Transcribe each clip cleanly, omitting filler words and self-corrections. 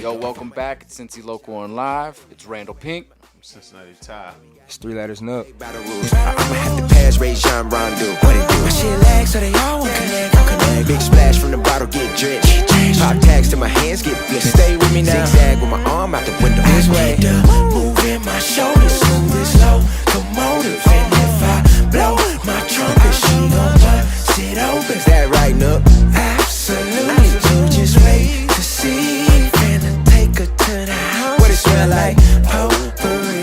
Yo, welcome back. It's Cincy Local and Live. It's Randall Pink. I'm Cincinnati Ty. It's 3Letterz Nuk. I'ma have to pass Ray Sean Rondo. What it do? My shit lag, so they all want connect. Big splash from the bottle, get drenched. Pop tags to my hands, get blistered. Stay with me now. Zigzag with my arm out the window. This way. Moving my shoulders, smooth and slow. Locomotive, and if I blow my trumpet, she gon' bust it open. Is that right, Nuk? Absolutely. You just wait to see. Finna take her to the house. What it smell like? Potpourri.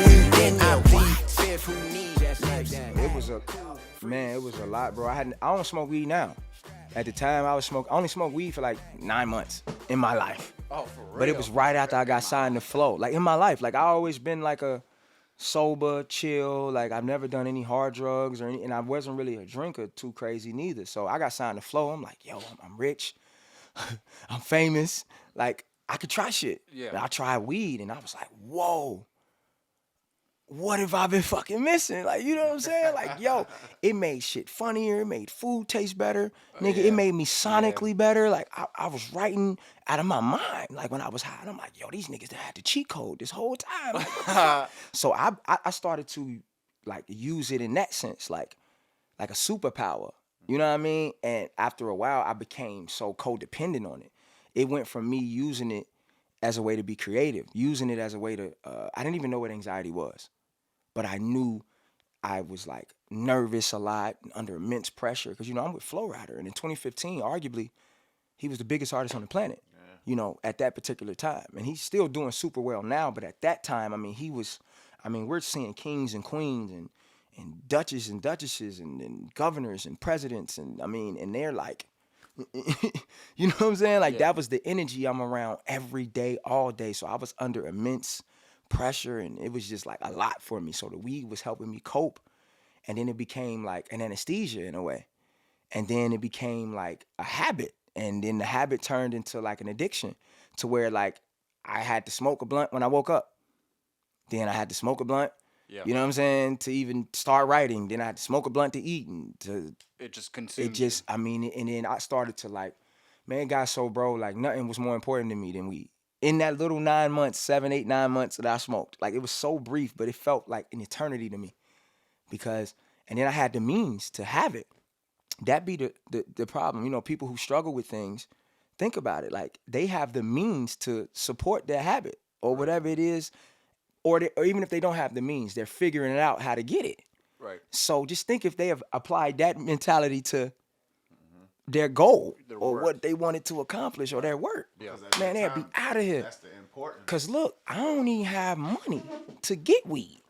It was a lot, bro. I don't smoke weed now. At the time, I only smoked weed for like 9 months in my life. Oh, for real? But it was right after I got signed to Flo. Like in my life, like I always been like a sober, chill. Like I've never done any hard drugs or any, and I wasn't really a drinker too crazy neither. So I got signed to Flo. I'm like, yo, I'm rich, I'm famous. Like I could try shit. Yeah. And I tried weed, and I was like, whoa. What have I been fucking missing? Like, you know what I'm saying? Like, yo, it made shit funnier. It made food taste better. Nigga, it made me sonically better. Like, I was writing out of my mind. Like, when I was high, and I'm like, yo, these niggas that had the cheat code this whole time. Like, what the fuck? So I started to, like, use it in that sense, like a superpower. You know what I mean? And after a while, I became so codependent on it. It went from me using it as a way to be creative, using it as a way to, I didn't even know what anxiety was. But I knew I was like nervous a lot, under immense pressure. Because, you know, I'm with Flo Rida. And in 2015, arguably, he was the biggest artist on the planet, you know, at that particular time. And he's still doing super well now. But at that time, I mean, we're seeing kings and queens and duchesses and duchesses and governors and presidents. And I mean, and they're like, you know what I'm saying? Like that was the energy I'm around every day, all day. So I was under immense pressure, and it was just like a lot for me. So the weed was helping me cope, and then it became like an anesthesia in a way, and then it became like a habit, and then the habit turned into like an addiction, to where like I had to smoke a blunt when I woke up, then I had to smoke a blunt, you know what I'm saying, to even start writing, then I had to smoke a blunt to eat, and it just consumed. It just, I mean, and then I started to like, man, it got so, bro, like nothing was more important to me than weed. In that little 9 months, 7, 8, 9 months that I smoked, like it was so brief, but it felt like an eternity to me, because, and then I had the means to have it. That be the problem. You know, people who struggle with things, think about it, like they have the means to support their habit or whatever it is, or even if they don't have the means, they're figuring it out how to get it. Right. So just think if they have applied that mentality to their goal or work. what they wanted to accomplish or their work. Yeah. Man, they'd be out of here. That's the important. Cause look, I don't even have money to get weed,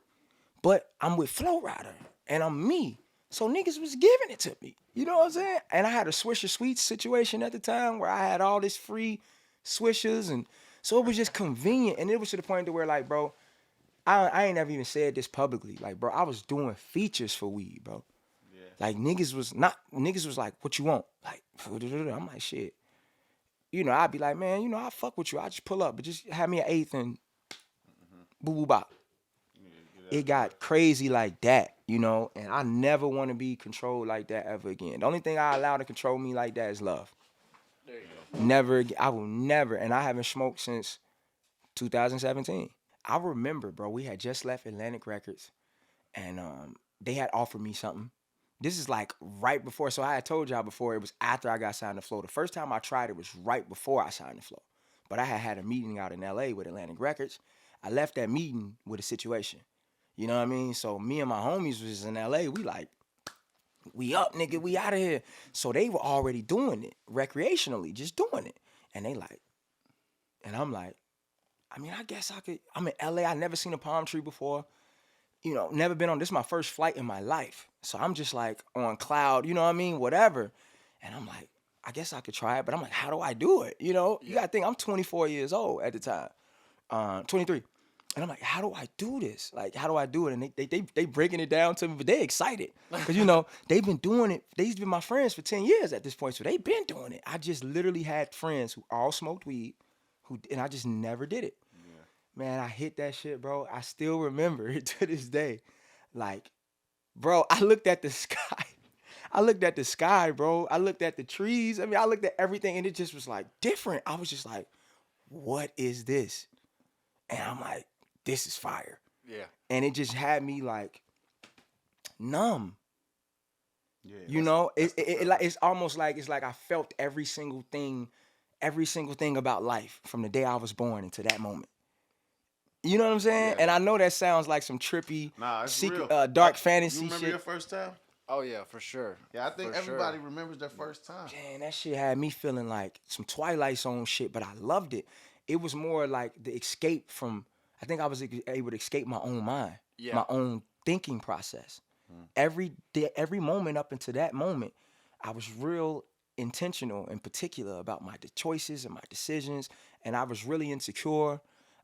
but I'm with Flo Rida and I'm me. So niggas was giving it to me. You know what I'm saying? And I had a Swisher Sweets situation at the time where I had all this free Swishers, and so it was just convenient. And it was to the point to where like, bro, I ain't never even said this publicly. Like, bro, I was doing features for weed, bro. Like niggas was like, what you want? Like, I'm like, shit. You know, I'd be like, man, you know, I fuck with you. I just pull up, but just have me an eighth and boo boo bop. It got crazy like that, you know, and I never want to be controlled like that ever again. The only thing I allow to control me like that is love. There you go. Never, I will never, and I haven't smoked since 2017. I remember, bro, we had just left Atlantic Records, and they had offered me something. This is like right before, so I had told y'all before, it was after I got signed to Flo. The first time I tried it was right before I signed to Flo. But I had a meeting out in LA with Atlantic Records. I left that meeting with a situation. You know what I mean? So me and my homies was in LA, we up, nigga, we out of here. So they were already doing it, recreationally, just doing it. And they like, and I'm like, I mean, I guess I could, I'm in LA, I never seen a palm tree before. You know, never been on, this is my first flight in my life. So I'm just like on cloud, you know what I mean? Whatever. And I'm like, I guess I could try it, but I'm like, how do I do it? You know, you gotta think I'm 24 years old at the time, 23. And I'm like, how do I do this? Like, how do I do it? And they breaking it down to me, but they excited. Because, you know, they've been doing it. They've been my friends for 10 years at this point, so they've been doing it. I just literally had friends who all smoked weed, and I just never did it. Man, I hit that shit, bro. I still remember it to this day. Like, bro, I looked at the sky. I looked at the sky, bro. I looked at the trees. I mean, I looked at everything, and it just was like different. I was just like, what is this? And I'm like, this is fire. Yeah. And it just had me like numb. Yeah, You know, it's almost like I felt every single thing about life from the day I was born into that moment. You know what I'm saying? Yeah. And I know that sounds like some trippy, Nah, it's secret, real. dark fantasy You remember shit. your first time? Oh yeah, for sure. Yeah, I think For everybody sure. remembers their first time. Man, that shit had me feeling like some Twilight Zone shit, but I loved it. It was more like the escape from. I think I was able to escape my own mind, Yeah. my own thinking process. Every day, every moment up until that moment, I was real intentional and particular about my choices and my decisions, and I was really insecure.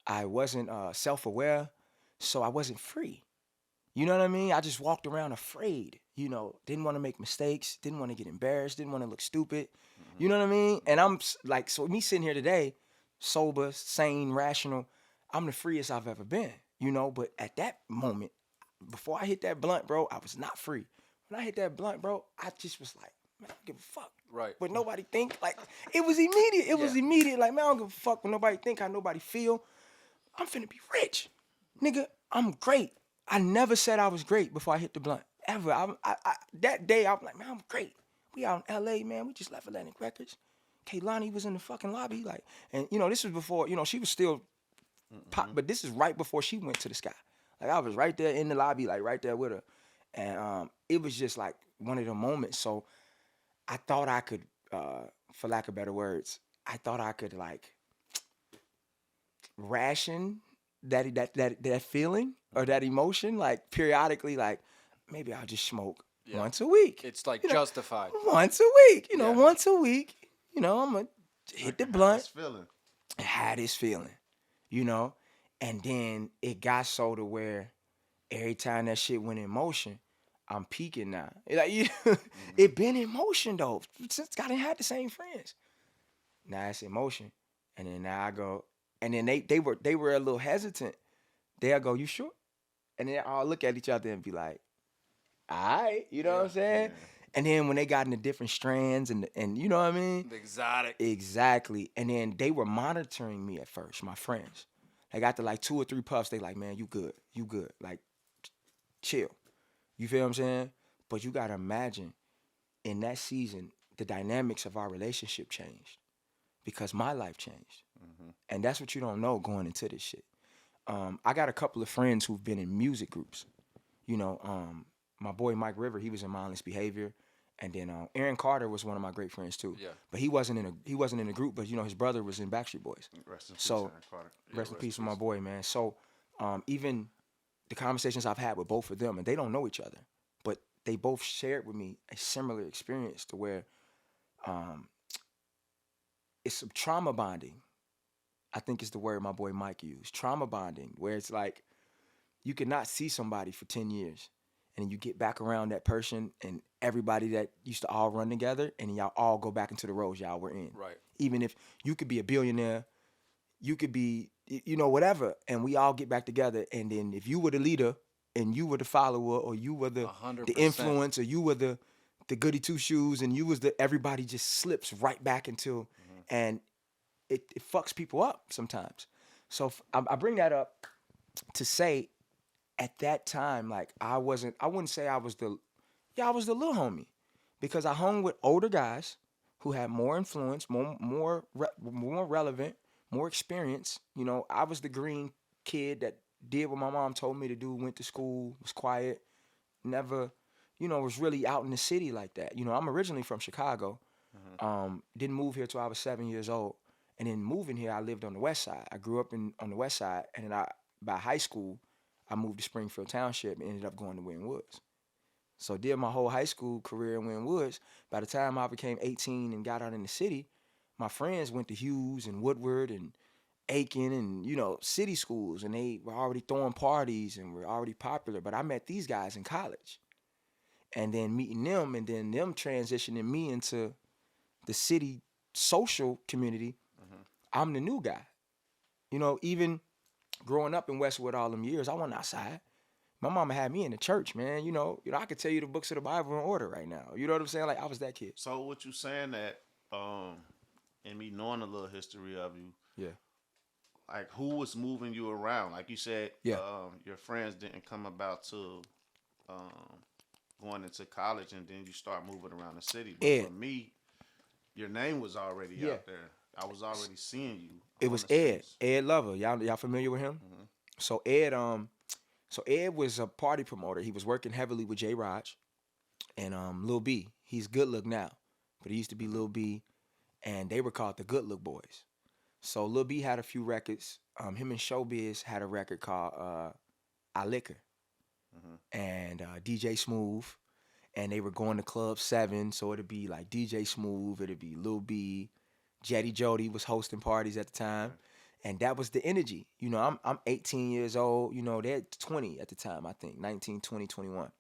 I wasn't self-aware, so I wasn't free. You know what I mean? I just walked around afraid, you know, didn't want to make mistakes, didn't want to get embarrassed, didn't want to look stupid. You know what I mean? And I'm like, so me sitting here today, sober, sane, rational, I'm the freest I've ever been, you know? But at that moment, before I hit that blunt, bro, I was not free. When I hit that blunt, bro, I just was like, man, I don't give a fuck. Right. But nobody think, like, it was immediate. It was Yeah. immediate. Like, man, I don't give a fuck when nobody think, how nobody feel. I'm finna be rich. Nigga, I'm great. I never said I was great before I hit the blunt. Ever. That day, I was like, man, I'm great. We out in LA, man. We just left Atlantic Records. Kaylani was in the fucking lobby. Like, and you know, this was before, you know, she was still pop, but this is right before she went to the sky. Like, I was right there in the lobby, like right there with her. And it was just like one of the moments. So I thought I could, for lack of better words, I thought I could like ration that feeling or that emotion, like periodically, like maybe I'll just smoke once a week. It's like You know, justified. once a week, you know, Yeah. once a week, you know, I'm gonna hit the blunt. This feeling. I had this feeling, you know, and then it got so to where every time that shit went in motion, I'm peaking now. Like, it been in motion though since I didn't have the same friends. Now it's in motion, and then now I go, and then they were a little hesitant. They'll go, "You sure?" And then I'll look at each other and be like, "All right," you know what I'm saying? And then when they got into different strands and you know what I mean? The exotic. Exactly. And then they were monitoring me at first, my friends. Like after like 2 or 3 puffs, they like, man, you good. Like, chill. You feel what I'm saying? But you gotta imagine, in that season, the dynamics of our relationship changed because my life changed. And that's what you don't know going into this shit. I got a couple of friends who've been in music groups. You know, my boy Mike River, he was in Mindless Behavior. And then Aaron Carter was one of my great friends too. Yeah. But he wasn't in a group, but you know, his brother was in Backstreet Boys. Rest in peace, So, Aaron Carter. rest in peace with my boy, man. So even the conversations I've had with both of them, and they don't know each other, but they both shared with me a similar experience to where it's some trauma bonding. I think is the word my boy Mike used. Trauma bonding, where it's like you cannot see somebody for 10 years and then you get back around that person and everybody that used to all run together and y'all all go back into the roles y'all were in. Right. Even if you could be a billionaire, you could be, you know, whatever, and we all get back together. And then if you were the leader and you were the follower or you were the 100%. influence or you were the goody two shoes and you was everybody just slips right back into, and it fucks people up sometimes. So I bring that up to say, at that time, like I wouldn't say I was the little homie, because I hung with older guys who had more influence, more relevant, more experience. You know, I was the green kid that did what my mom told me to do, went to school, was quiet, never, you know, was really out in the city like that. You know, I'm originally from Chicago. Didn't move here till I was 7 years old. And then moving here, I lived on the west side. I grew up on the west side, and then by high school, I moved to Springfield Township and ended up going to Wynn Woods. So did my whole high school career in Wynn Woods. By the time I became 18 and got out in the city, my friends went to Hughes and Woodward and Aiken and, you know, city schools, and they were already throwing parties and were already popular. But I met these guys in college. And then meeting them and then them transitioning me into the city social community, I'm the new guy. You know, even growing up in Westwood all them years, I wasn't outside. My mama had me in the church, man. You know, I could tell you the books of the Bible in order right now. You know what I'm saying? Like, I was that kid. So what you saying that, and me knowing a little history of you, Yeah. like who was moving you around? Like you said, Yeah. Your friends didn't come about to going into college, and then you start moving around the city. But Ed. for me, your name was already Yeah. out there. I was already seeing you. It on was the Ed. streets. Ed Lover. Y'all familiar with him? Mhm. So Ed was a party promoter. He was working heavily with J. Raj and Lil B. He's Good Look now, but he used to be Lil B, and they were called the Good Look Boys. So Lil B had a few records. Him and Showbiz had a record called I Liquor, and DJ Smooth, and they were going to Club 7, so it'd be like DJ Smooth, it'd be Lil B, Jetty Jody was hosting parties at the time, and that was the energy. You know, I'm 18 years old, you know, they're 20 at the time, I think, 19, 20, 21.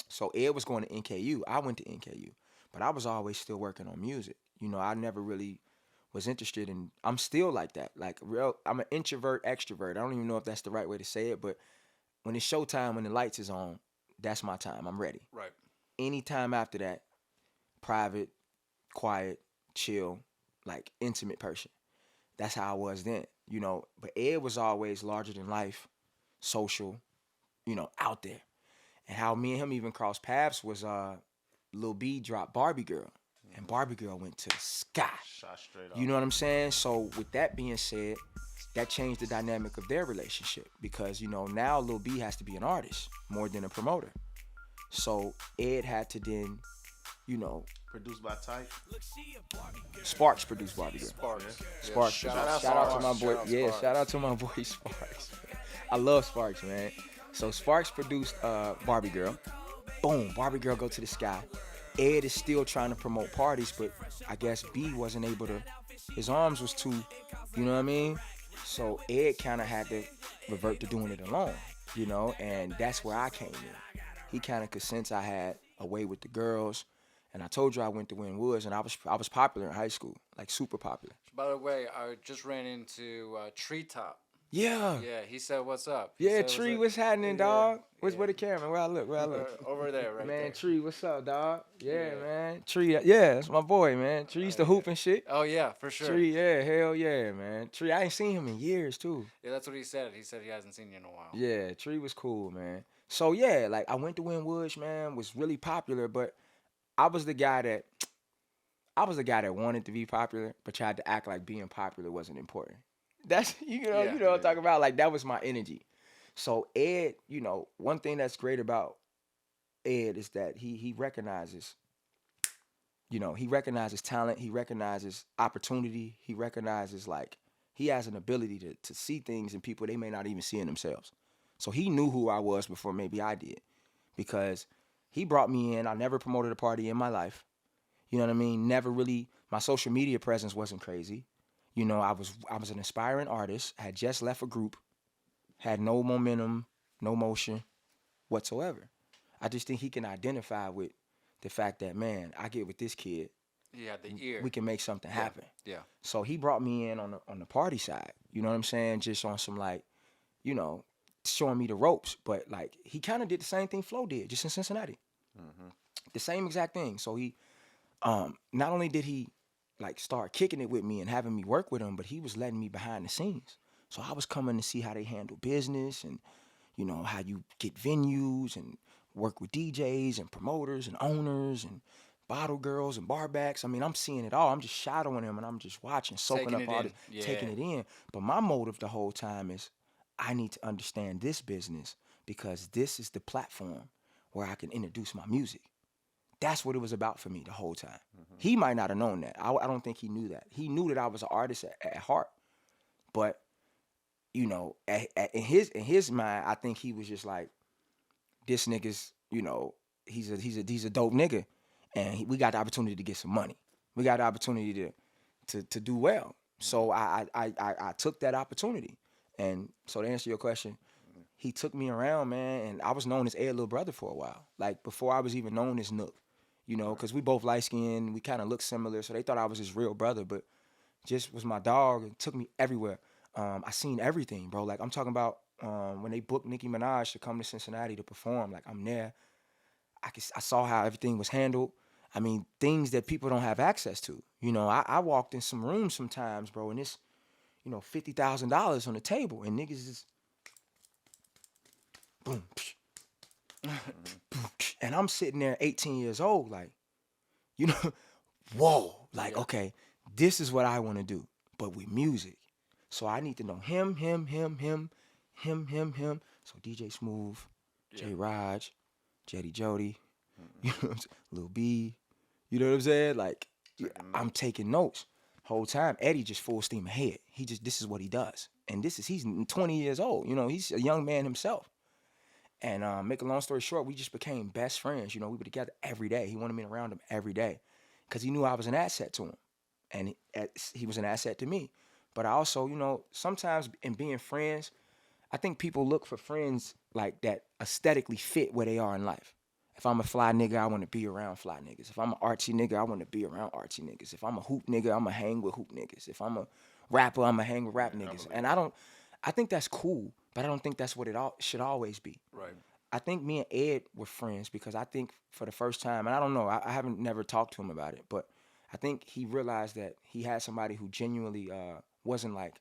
So Ed was going to NKU, I went to NKU, but I was always still working on music. You know, I never really was interested in, I'm still like that, like I'm an introvert, extrovert. I don't even know if that's the right way to say it, but when it's showtime, when the lights is on, that's my time, I'm ready. Right. Anytime after that, private, quiet, chill, like intimate person. That's how I was then, you know. But Ed was always larger than life, social, you know, out there. And how me and him even crossed paths was Lil B dropped Barbie Girl, and Barbie Girl went to the sky. Shot straight off. You know what I'm saying? So with that being said, that changed the dynamic of their relationship because, you know, now Lil B has to be an artist more than a promoter. So Ed had to then, you know, Produced by Type. Sparks produced Barbie Girl. Sparks. Sparks. Shout Shout out to my boy. Shout out Yeah, Sparks. shout out to my boy Sparks. I love Sparks, man. So Sparks produced Barbie Girl. Boom, Barbie Girl go to the sky. Ed is still trying to promote parties, but I guess B wasn't able to. His arms was too, you know what I mean? So Ed kind of had to revert to doing it alone, you know, and that's where I came in. He kind of could sense I had a way with the girls, and I told you I went to Wynn-Woods, and I was popular in high school, like super popular. By the way, I just ran into Treetop. Yeah. Yeah, he said, "What's up?" He Yeah, said, Tree, up?" what's happening, Yeah, dog? Where yeah. the camera? Where I look? Where I look? Over there, right Man, there. Tree, what's up, dog? Yeah, Yeah. man. Tree, yeah, that's my boy, man. Tree used to hoop and shit. Oh yeah, for sure. Tree, yeah, hell yeah, man. Tree, I ain't seen him in years, too. Yeah, that's what he said. He said he hasn't seen you in a while. Yeah, Tree was cool, man. So, yeah, like, I went to Wynn-Woods, man, was really popular, but I was the guy that wanted to be popular, but tried to act like being popular wasn't important. That's, you know what I'm talking about? Like, that was my energy. So Ed, you know, one thing that's great about Ed is that he recognizes, you know, he recognizes talent, he recognizes opportunity, he recognizes, like, he has an ability to see things in people they may not even see in themselves. So he knew who I was before maybe I did, because he brought me in. I never promoted a party in my life. You know what I mean? Never really, my social media presence wasn't crazy. You know, I was an aspiring artist, had just left a group, had no momentum, no motion whatsoever. I just think he can identify with the fact that, man, I get with this kid, Yeah, the ear. we can make something happen. Yeah. So he brought me in on the party side. You know what I'm saying? Just on some, like, you know, showing me the ropes. But, like, he kind of did the same thing Flo did, just in Cincinnati. The same exact thing. So he, not only did he, like, start kicking it with me and having me work with him, but he was letting me behind the scenes. So I was coming to see how they handle business and, you know, how you get venues and work with DJs and promoters and owners and bottle girls and bar backs. I mean, I'm seeing it all. I'm just shadowing him and I'm just watching, soaking Taking up it all in. this, taking it in. But my motive the whole time is I need to understand this business because this is the platform where I can introduce my music. That's what it was about for me the whole time. He might not have known that. I don't think he knew that. He knew that I was an artist at heart. But, you know, in his mind, I think he was just like, this nigga's, you know, he's a dope nigga. And we got the opportunity to get some money. We got the opportunity to do well. So I took that opportunity. And so to answer your question, he took me around, man, and I was known as Ed Little Brother for a while. Like, before I was even known as Nook. You know, because we both light-skinned, we kind of look similar, so they thought I was his real brother, but just was my dog and took me everywhere. I seen everything, bro. Like, I'm talking about when they booked Nicki Minaj to come to Cincinnati to perform, like, I'm there. I saw how everything was handled. I mean, things that people don't have access to. You know, I walked in some rooms sometimes, bro, and it's, $50,000 on the table, and niggas is boom, psh, boom, psh, and I'm sitting there 18 years old, like, you know, whoa, like, okay, this is what I want to do, but with music. So I need to know him. So DJ Smooth, J Raj, Jetty Jody, you know, Lil B, you know what I'm saying? Like, I'm taking notes. Whole time, Eddie just full steam ahead. This is what he does. And he's 20 years old. You know, he's a young man himself. And make a long story short, we just became best friends. You know, we were together every day. He wanted me around him every day because he knew I was an asset to him. And he was an asset to me. But I also, you know, sometimes in being friends, I think people look for friends like that aesthetically fit where they are in life. If I'm a fly nigga, I want to be around fly niggas. If I'm an artsy nigga, I want to be around artsy niggas. If I'm a hoop nigga, I'm going to hang with hoop niggas. If I'm a rapper, I'm going to hang with rap niggas. And I think that's cool, but I don't think that's what it should always be. Right. I think me and Ed were friends because I think for the first time, and I don't know, I haven't never talked to him about it, but I think he realized that he had somebody who genuinely wasn't like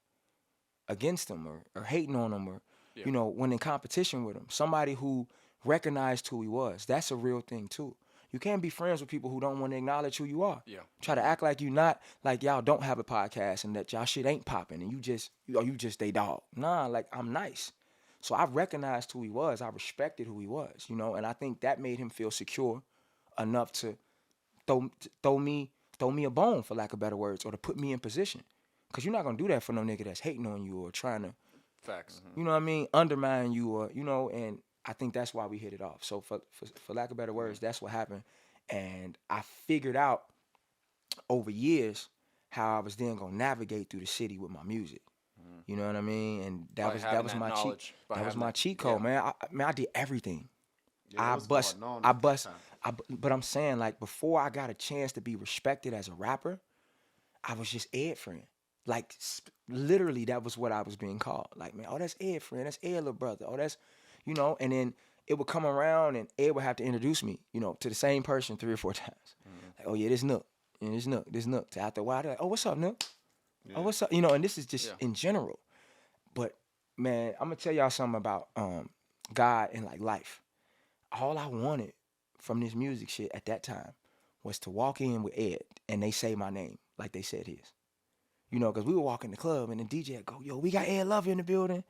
against him or hating on him or, you know, when in competition with him. Somebody who recognized who he was. That's a real thing too. You can't be friends with people who don't want to acknowledge who you are. Yeah. Try to act like you not, like y'all don't have a podcast and that y'all shit ain't popping and you just they dog. Nah, like I'm nice. So I recognized who he was. I respected who he was, you know, and I think that made him feel secure enough to throw me a bone, for lack of better words, or to put me in position. Cause you're not gonna do that for no nigga that's hating on you or trying to, facts, you know what I mean, undermine you or, you know, and I think that's why we hit it off. So for lack of better words, that's what happened. And I figured out over years how I was then gonna navigate through the city with my music. You know what I mean? And that was my cheat code, man. I did everything. Yeah, but I'm saying, like, before I got a chance to be respected as a rapper, I was just Ed friend. Like, literally, that was what I was being called. Like, man, oh, that's Ed friend. That's Ed little brother. Oh, that's, you know, and then it would come around and Ed would have to introduce me, you know, to the same person 3 or 4 times. Like, oh, yeah, this Nook. And this Nook. To after a while, they're like, oh, what's up, Nook? Yeah. Oh, what's up? You know, and this is just in general. But, man, I'm going to tell y'all something about God and, like, life. All I wanted from this music shit at that time was to walk in with Ed and they say my name like they said his. You know, because we would walk in the club and the DJ would go, yo, we got Ed Lover in the building.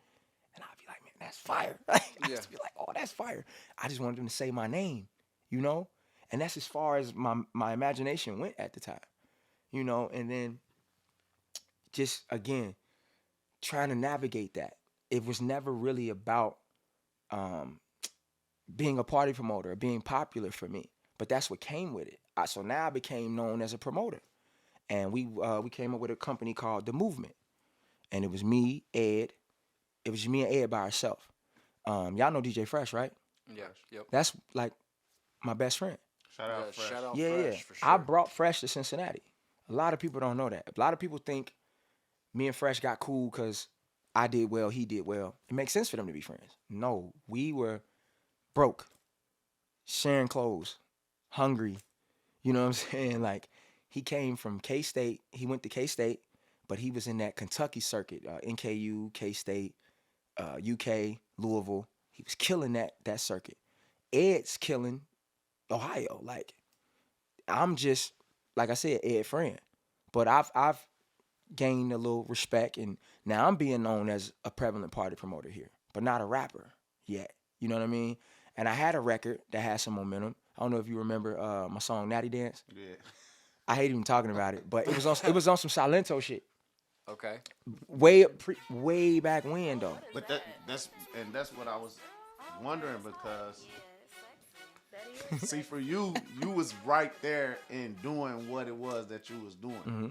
And I'd be like, man, that's fire. I just be like, oh, that's fire. I just wanted them to say my name, you know? And that's as far as my imagination went at the time, you know? And then just, again, trying to navigate that. It was never really about being a party promoter or being popular for me. But that's what came with it. So now I became known as a promoter. And we came up with a company called The Movement. And it was me, Ed. It was me and Ed by ourselves. Y'all know DJ Fresh, right? Yeah. Yep. That's like my best friend. Shout out Fresh. Shout out Yeah. Fresh, for sure. I brought Fresh to Cincinnati. A lot of people don't know that. A lot of people think me and Fresh got cool because I did well, he did well. It makes sense for them to be friends. No, we were broke, sharing clothes, hungry. You know what I'm saying? Like, he came from K-State. He went to K-State, but he was in that Kentucky circuit, NKU, K-State, UK, Louisville. He was killing that circuit. Ed's killing Ohio. Like, I'm just, like I said, Ed friend. But I've gained a little respect, and now I'm being known as a prevalent party promoter here, but not a rapper yet. You know what I mean? And I had a record that had some momentum. I don't know if you remember my song Natty Dance. Yeah. I hate even talking about it, but it was on some Silento shit. Okay. Way back when though. But that's what I was wondering, because see, for you was right there in doing what it was that you was doing. Mm-hmm.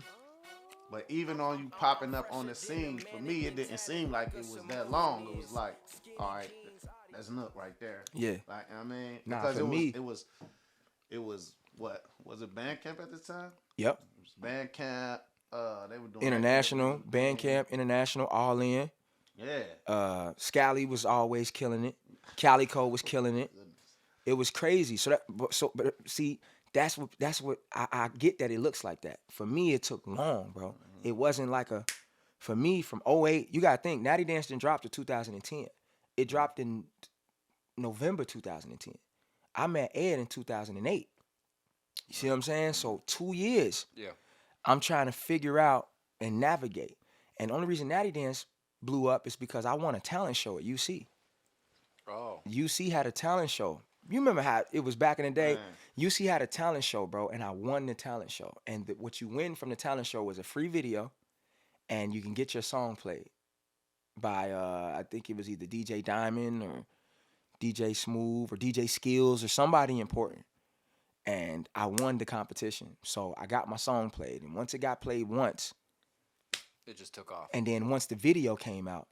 But even on you popping up on the scene, for me it didn't seem like it was that long. It was like, all right, that's Nook right there. Yeah. Like, I mean, because it was what was it, Bandcamp at the time? Yep. It was Bandcamp. They were doing International, Bandcamp, International, all in. Yeah. Scally was always killing it. Calico was killing it. It was crazy. But see, that's what I get, that it looks like that. For me, it took long, bro. Mm-hmm. It wasn't like a For me, from '08, you gotta think, Natty Dance didn't drop to 2010. It dropped in November 2010. I met Ed in 2008. You see what I'm saying? So 2 years. Yeah. I'm trying to figure out and navigate. And the only reason Natty Dance blew up is because I won a talent show at UC. Oh. UC had a talent show. You remember how it was back in the day? Man. UC had a talent show, bro, and I won the talent show. And what you win from the talent show was a free video, and you can get your song played by, I think it was either DJ Diamond or DJ Smooth or DJ Skills or somebody important. And I won the competition. So I got my song played. And once it got played once, It just took off. and then once the video came out,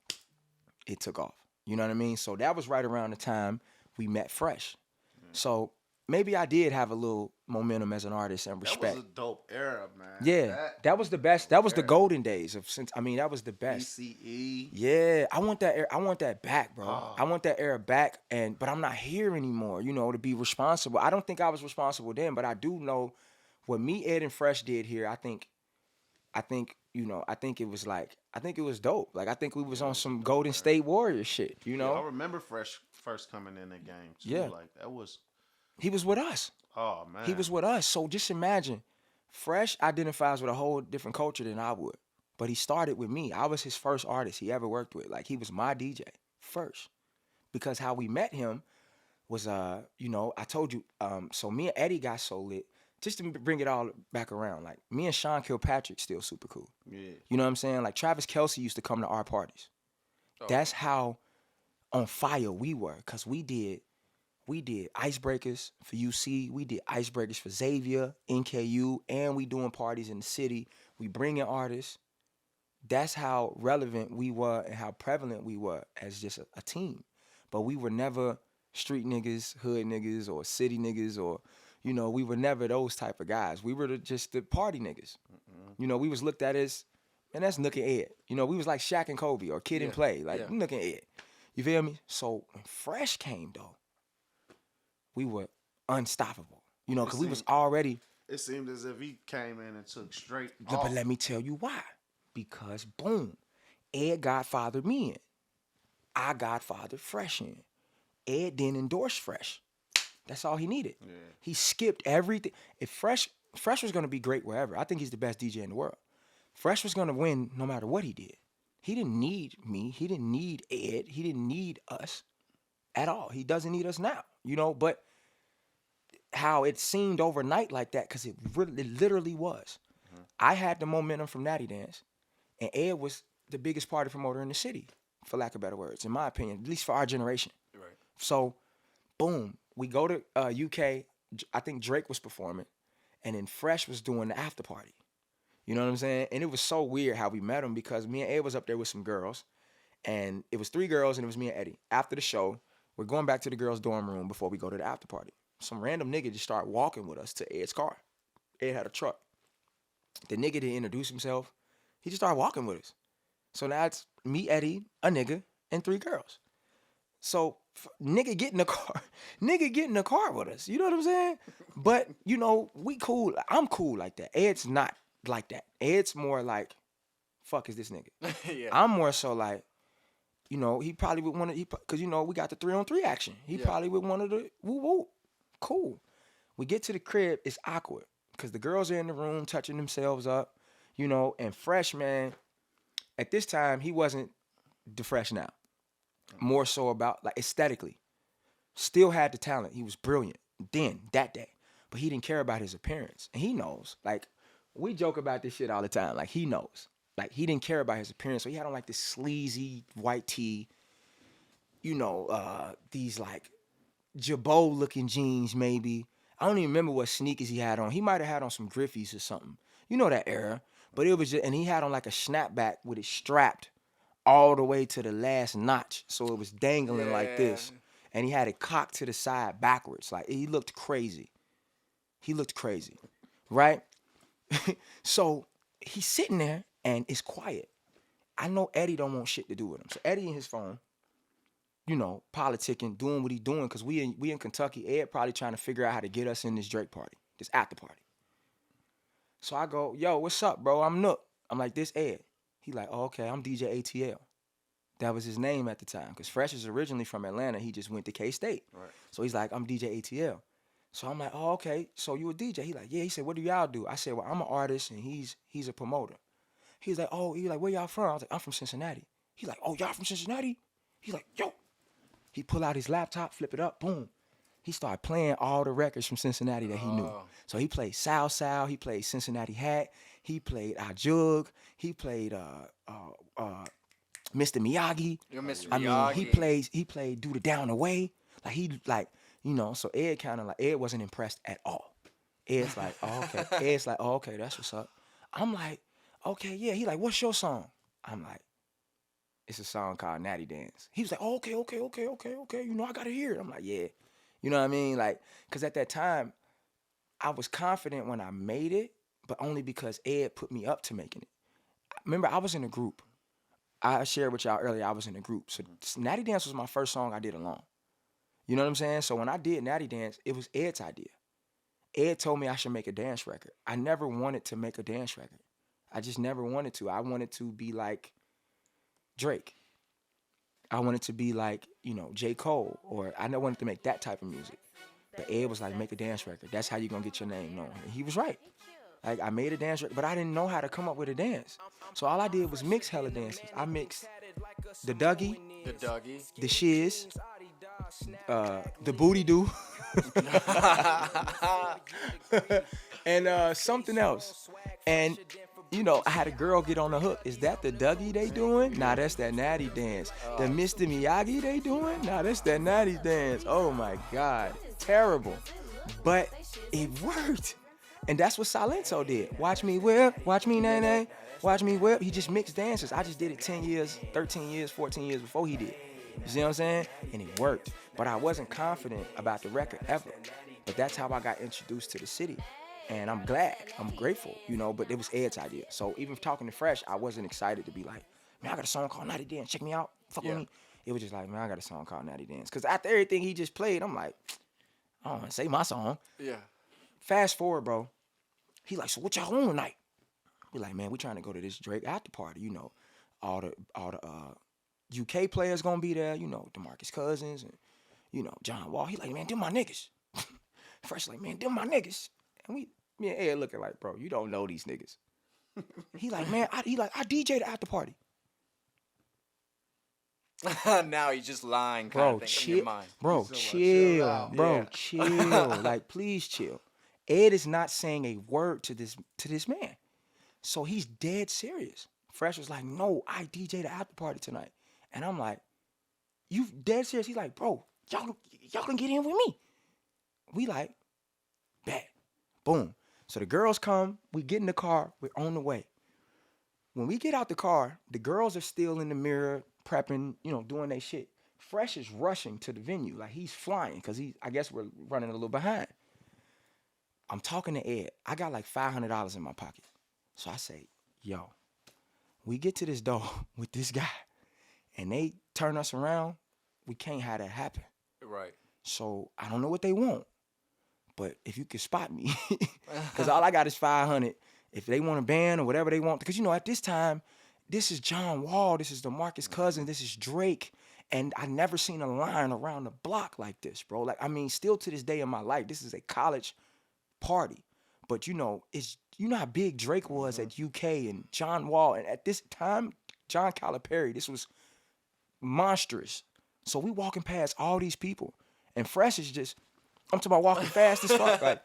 it took off. You know what I mean? So that was right around the time we met Fresh. So maybe I did have a little momentum as an artist and respect. That was a dope era, man. Yeah, that was the best. That was the golden days of since. I mean, that was the best. BCE. Yeah, I want that. I want that back, bro. Oh. I want that era back, but I'm not here anymore. You know, to be responsible. I don't think I was responsible then, but I do know what me, Ed, and Fresh did here. I think you know. I think it was dope. Like I think we was on some Golden State Warriors shit. You know, Yeah, I remember Fresh first coming in the game too. Yeah. Like that was. he was with us. Oh man. He was with us. So just imagine, Fresh identifies with a whole different culture than I would. But he started with me. I was his first artist he ever worked with. Like he was my DJ first. Because how we met him was, you know, I told you, so me and Eddie got so lit. Just to bring it all back around, like me and Sean Kilpatrick still super cool. Yeah. You know what I'm saying? Like Travis Kelce used to come to our parties. Oh. That's how on fire we were, cause we did icebreakers for UC, we did icebreakers for Xavier, NKU, and we doing parties in the city. We bringing artists. That's how relevant we were and how prevalent we were as just a team. But we were never street niggas, hood niggas, or city niggas, or you know, we were never those type of guys. We were just the party niggas. You know, we was looked at as, man, that's Nook and Ed. You know, we was like Shaq and Kobe or Kid and Play, like Nook and Ed. You feel me? So when Fresh came though, we were unstoppable. You know, because we was already. It seemed as if he came in and took straight But off. let me tell you why. Because boom, Ed godfathered me in. I godfathered Fresh in. Ed then endorsed Fresh. That's all he needed. Yeah. He skipped everything. If Fresh was gonna be great wherever, I think he's the best DJ in the world. Fresh was gonna win no matter what he did. He didn't need me. He didn't need Ed. He didn't need us at all. He doesn't need us now, you know. But how it seemed overnight like that, because it literally was. I had the momentum from Natty Dance, and Ed was the biggest party promoter in the city, for lack of better words, in my opinion, at least for our generation. Right. So, boom, we go to UK. I think Drake was performing, and then Fresh was doing the after party. You know what I'm saying? And it was so weird how we met him, because me and Ed was up there with some girls, and it was 3 girls, and it was me and Eddie. After the show, we're going back to the girls' dorm room before we go to the after party. Some random nigga just started walking with us to Ed's car. Ed had a truck. The nigga didn't introduce himself. He just started walking with us. So now it's me, Eddie, a nigga, and 3 girls. So nigga get in the car. Nigga get in the car with us. You know what I'm saying? But, you know, we cool. I'm cool like that. Ed's not like that. Ed's more like, fuck is this nigga? Yeah. I'm more so like, you know, he probably would want to, because, you know, we got the 3-on-3 action. He probably would want to, woo-woo. Cool. We get to the crib, it's awkward, because the girls are in the room touching themselves up, you know, and Fresh, man, at this time, he wasn't the Fresh now. More so about, like, aesthetically. Still had the talent. He was brilliant then, that day. But he didn't care about his appearance. And he knows. Like, we joke about this shit all the time. Like, he knows. Like, he didn't care about his appearance. So he had on, like, this sleazy white tee, you know, these, like, Jabot-looking jeans, maybe. I don't even remember what sneakers he had on. He might have had on some Griffies or something. You know that era. But it was just, and he had on, like, a snapback with it strapped all the way to the last notch. So it was dangling like this. And he had it cocked to the side backwards. Like, he looked crazy. He looked crazy, right? So he's sitting there, and it's quiet. I know Eddie don't want shit to do with him. So Eddie in his phone, you know, politicking, doing what he doing, because we in Kentucky. Ed probably trying to figure out how to get us in this Drake party, this after party. So I go, yo, what's up, bro? I'm Nook. I'm like, this Ed. He like, oh, okay, I'm DJ ATL. That was his name at the time, because Fresh is originally from Atlanta. He just went to K-State. Right. So he's like, I'm DJ ATL. So I'm like, oh, okay, so you a DJ? He like, yeah. He said, what do y'all do? I said, well, I'm an artist, and he's a promoter. He's like, oh, he like, where y'all from? I was like, I'm from Cincinnati. He's like, oh, y'all from Cincinnati? He's like, yo. He pull out his laptop, flip it up, boom. He started playing all the records from Cincinnati that he knew. So he played Sal Sal, he played Cincinnati Hat, he played I Jug, he played Mr. Miyagi. You're Mr. I mean, Miyagi. he played Do the Down the Way. So Ed kind of like, Ed wasn't impressed at all. Ed's like, oh, okay. Ed's like, oh, okay, that's what's up. I'm like, okay, yeah. He like, what's your song? I'm like, it's a song called Natty Dance. He was like, oh, okay. You know, I gotta hear it. I'm like, yeah. You know what I mean? Like, cause at that time, I was confident when I made it, but only because Ed put me up to making it. Remember, I was in a group. I shared with y'all earlier, I was in a group. So Natty Dance was my first song I did alone. You know what I'm saying? So when I did Natty Dance, it was Ed's idea. Ed told me I should make a dance record. I never wanted to make a dance record. I just never wanted to. I wanted to be like Drake. I wanted to be like, you know, J. Cole, or I never wanted to make that type of music. But Ed was like, make a dance record. That's how you're going to get your name known. And he was right. Like, I made a dance record, but I didn't know how to come up with a dance. So all I did was mix hella dances. I mixed the Dougie, the Shiz, the Booty Doo, and something else. And, you know, I had a girl get on the hook. Is that the Dougie they doing? Nah, that's that Natty Dance. The Mr. Miyagi they doing? Nah, that's that Natty Dance. Oh, my God. Terrible. But it worked. And that's what Silento did. Watch me whip, watch me nay-nay, watch me whip. He just mixed dances. I just did it 10 years, 13 years, 14 years before he did. You see what I'm saying? And it worked. But I wasn't confident about the record ever. But that's how I got introduced to the city. And I'm glad, I'm grateful, you know, but it was Ed's idea. So even talking to Fresh, I wasn't excited to be like, man, I got a song called Natty Dance, check me out, fuck with me. It was just like, man, I got a song called Natty Dance. Because after everything he just played, I'm like, I don't want to say my song. Yeah. Fast forward, bro. He like, so what y'all on tonight? We like, man, we trying to go to this Drake after party. You know, all the UK players gonna be there. You know, DeMarcus Cousins and, you know, John Wall. He like, man, them my niggas. Fresh like, man, them my niggas. And me and Ed looking like, bro, you don't know these niggas. He like, man, I DJ the after party. Now he's just lying, kind Bro, of thing in chill. your mind. Bro, chill out. Bro, chill. Like, please chill. Ed is not saying a word to this man. So he's dead serious. Fresh was like, no, I DJ the after party tonight. And I'm like, you dead serious? He's like, bro, y'all can get in with me. We like, bet. Boom. So the girls come, we get in the car, we're on the way. When we get out the car, the girls are still in the mirror, prepping, you know, doing their shit. Fresh is rushing to the venue, like he's flying, because I guess we're running a little behind. I'm talking to Ed. I got like $500 in my pocket. So I say, yo, we get to this door with this guy, and they turn us around, we can't have that happen. Right. So I don't know what they want, but if you could spot me, because all I got is 500. If they want a band or whatever they want, because, you know, at this time, this is John Wall, this is DeMarcus Cousins, this is Drake, and I never seen a line around the block like this, bro. Like, I mean, still to this day in my life, this is a college party. But, you know, you know how big Drake was at UK and John Wall, and at this time, John Calipari, this was monstrous. So we walking past all these people, and Fresh is just, I'm talking about walking fast as fuck, like,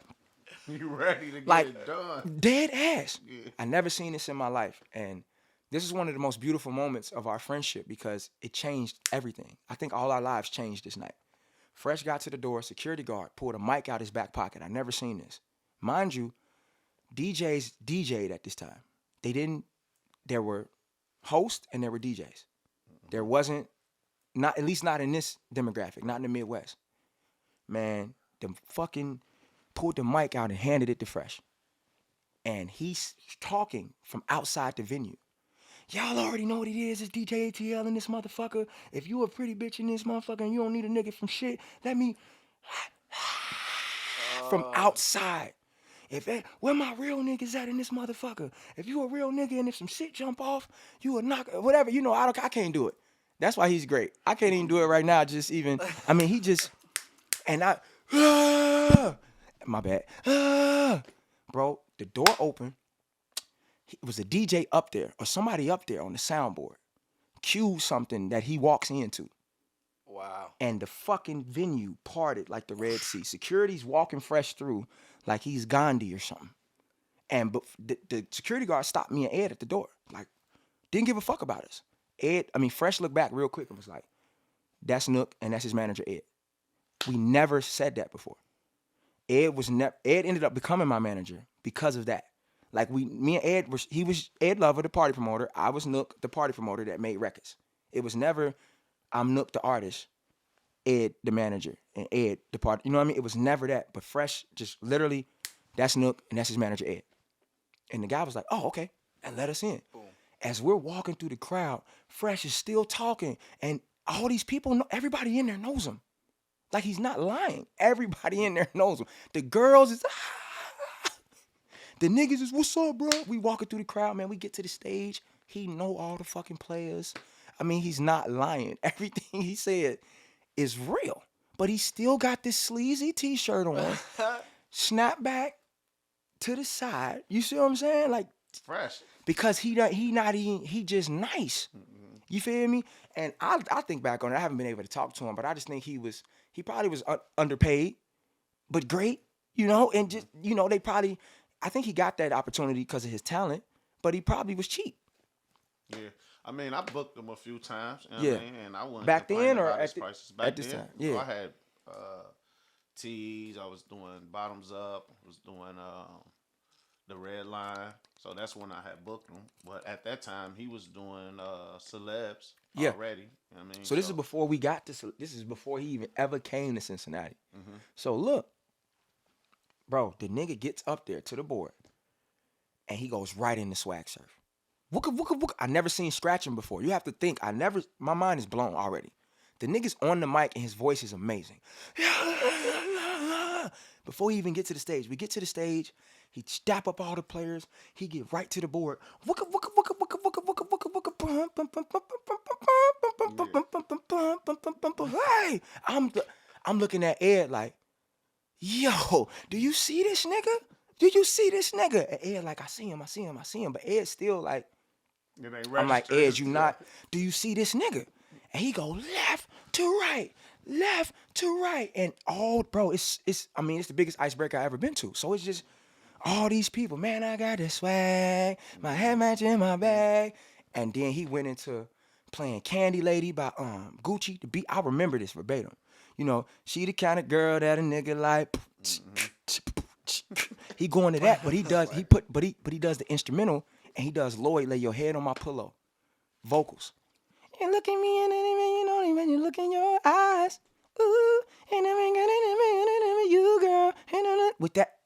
You ready to get like, it done. dead ass. Yeah. I never seen this in my life. And this is one of the most beautiful moments of our friendship because it changed everything. I think all our lives changed this night. Fresh got to the door, security guard pulled a mic out his back pocket. I never seen this. Mind you, DJs DJ'd at this time. There were hosts and there were DJs. There wasn't, at least not in this demographic, not in the Midwest. Man, them fucking pulled the mic out and handed it to Fresh. And he's talking from outside the venue. Y'all already know what it is. It's DJ ATL in this motherfucker. If you a pretty bitch in this motherfucker and you don't need a nigga from shit, let me... From outside. Where my real niggas at in this motherfucker? If you a real nigga and if some shit jump off, you a knock, whatever. You know, I can't do it. That's why he's great. I can't even do it right now. He just, and my bad. Bro, the door opened. It was a DJ up there or somebody up there on the soundboard. Cue something that he walks into. Wow. And the fucking venue parted like the Red Sea. Security's walking Fresh through like he's Gandhi or something. And the security guard stopped me and Ed at the door. Like, didn't give a fuck about us. Fresh looked back real quick and was like, that's Nook and that's his manager, Ed. We never said that before. Ed ended up becoming my manager because of that. Like me and Ed he was Ed Lover, the party promoter. I was Nook, the party promoter that made records. It was never I'm Nook the artist, Ed the manager, and Ed the party. You know what I mean? It was never that. But Fresh just literally, that's Nook and that's his manager, Ed. And the guy was like, oh, okay, and let us in. Boom. As we're walking through the crowd, Fresh is still talking, and all these people, everybody in there knows him. Like, he's not lying. Everybody in there knows him. The girls is, the niggas is, what's up, bro? We walking through the crowd, man. We get to the stage. He know all the fucking players. He's not lying. Everything he said is real. But he still got this sleazy T-shirt on, snapback to the side. You see what I'm saying? Like, Fresh. Because he just nice. Mm-hmm. You feel me? And I think back on it. I haven't been able to talk to him, but I just think he probably was underpaid, but great, you know, and just, you know, I think he got that opportunity because of his talent, but he probably was cheap. Yeah. I booked him a few times, you know what I mean? And I wasn't back then or at prices. Back this then, time? Yeah. So I had tees, I was doing bottoms up, I was doing the red line. So that's when I had booked him. But at that time, he was doing celebs already. You know what I mean? So this is before we got this. This is before he even ever came to Cincinnati. Mm-hmm. So look, bro, the nigga gets up there to the board, and he goes right into swag surf. Wooka, wooka, wooka. I never seen scratching before. You have to think. My mind is blown already. The nigga's on the mic, and his voice is amazing. Before he even get to the stage, we get to the stage. He step up all the players. He get right to the board. Wooka, wooka, wooka, wooka, wooka, wooka, wooka, wooka. Hey, I'm looking at Ed like, yo, do you see this nigga? Do you see this nigga? And Ed like, I see him. But Ed still like, I'm like, Ed, you not? Do you see this nigga? And he go left to right, and bro, it's the biggest icebreaker I ever been to. So it's just all these people, man, I got this swag, my head match in my bag. And then he went into playing Candy Lady by Gucci. The beat, I remember this verbatim. You know, she the kind of girl that a nigga like. He going to that, but he does he does the instrumental, and he does Lloyd, Lay Your Head on My Pillow, vocals. And look at me, and you know, when you look in your eyes, ooh, and you girl, and with that,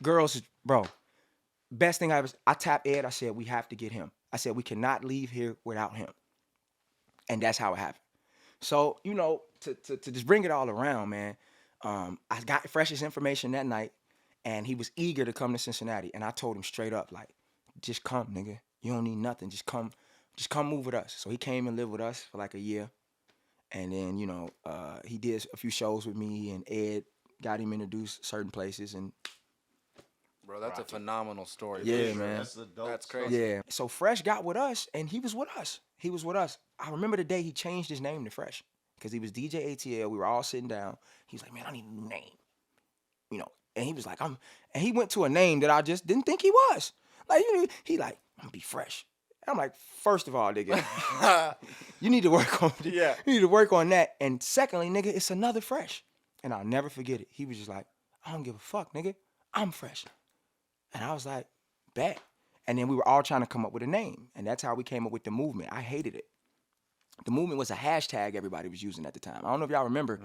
girls, bro, best thing I tapped Ed. I said we have to get him. I said we cannot leave here without him, and that's how it happened. So, you know, to just bring it all around, man, I got Fresh's information that night, and he was eager to come to Cincinnati, and I told him straight up, like, just come, nigga. You don't need nothing. Just come move with us. So he came and lived with us for like a year. And then, you know, he did a few shows with me, and Ed got him introduced certain places. And bro, that's a phenomenal story. Yeah, man. That's crazy. Yeah. So Fresh got with us, and he was with us. I remember the day he changed his name to Fresh, because he was DJ ATL. We were all sitting down. He was like, man, I need a new name. You know, and he was like, and he went to a name that I just didn't think he was. Like, you know, he like, I'm gonna be Fresh. I'm like, first of all, nigga, you need to work on You need to work on that. And secondly, nigga, it's another Fresh. And I'll never forget it. He was just like, I don't give a fuck, nigga. I'm Fresh. And I was like, bet. And then we were all trying to come up with a name. And that's how we came up with the movement. I hated it. The movement was a hashtag everybody was using at the time. I don't know if y'all remember.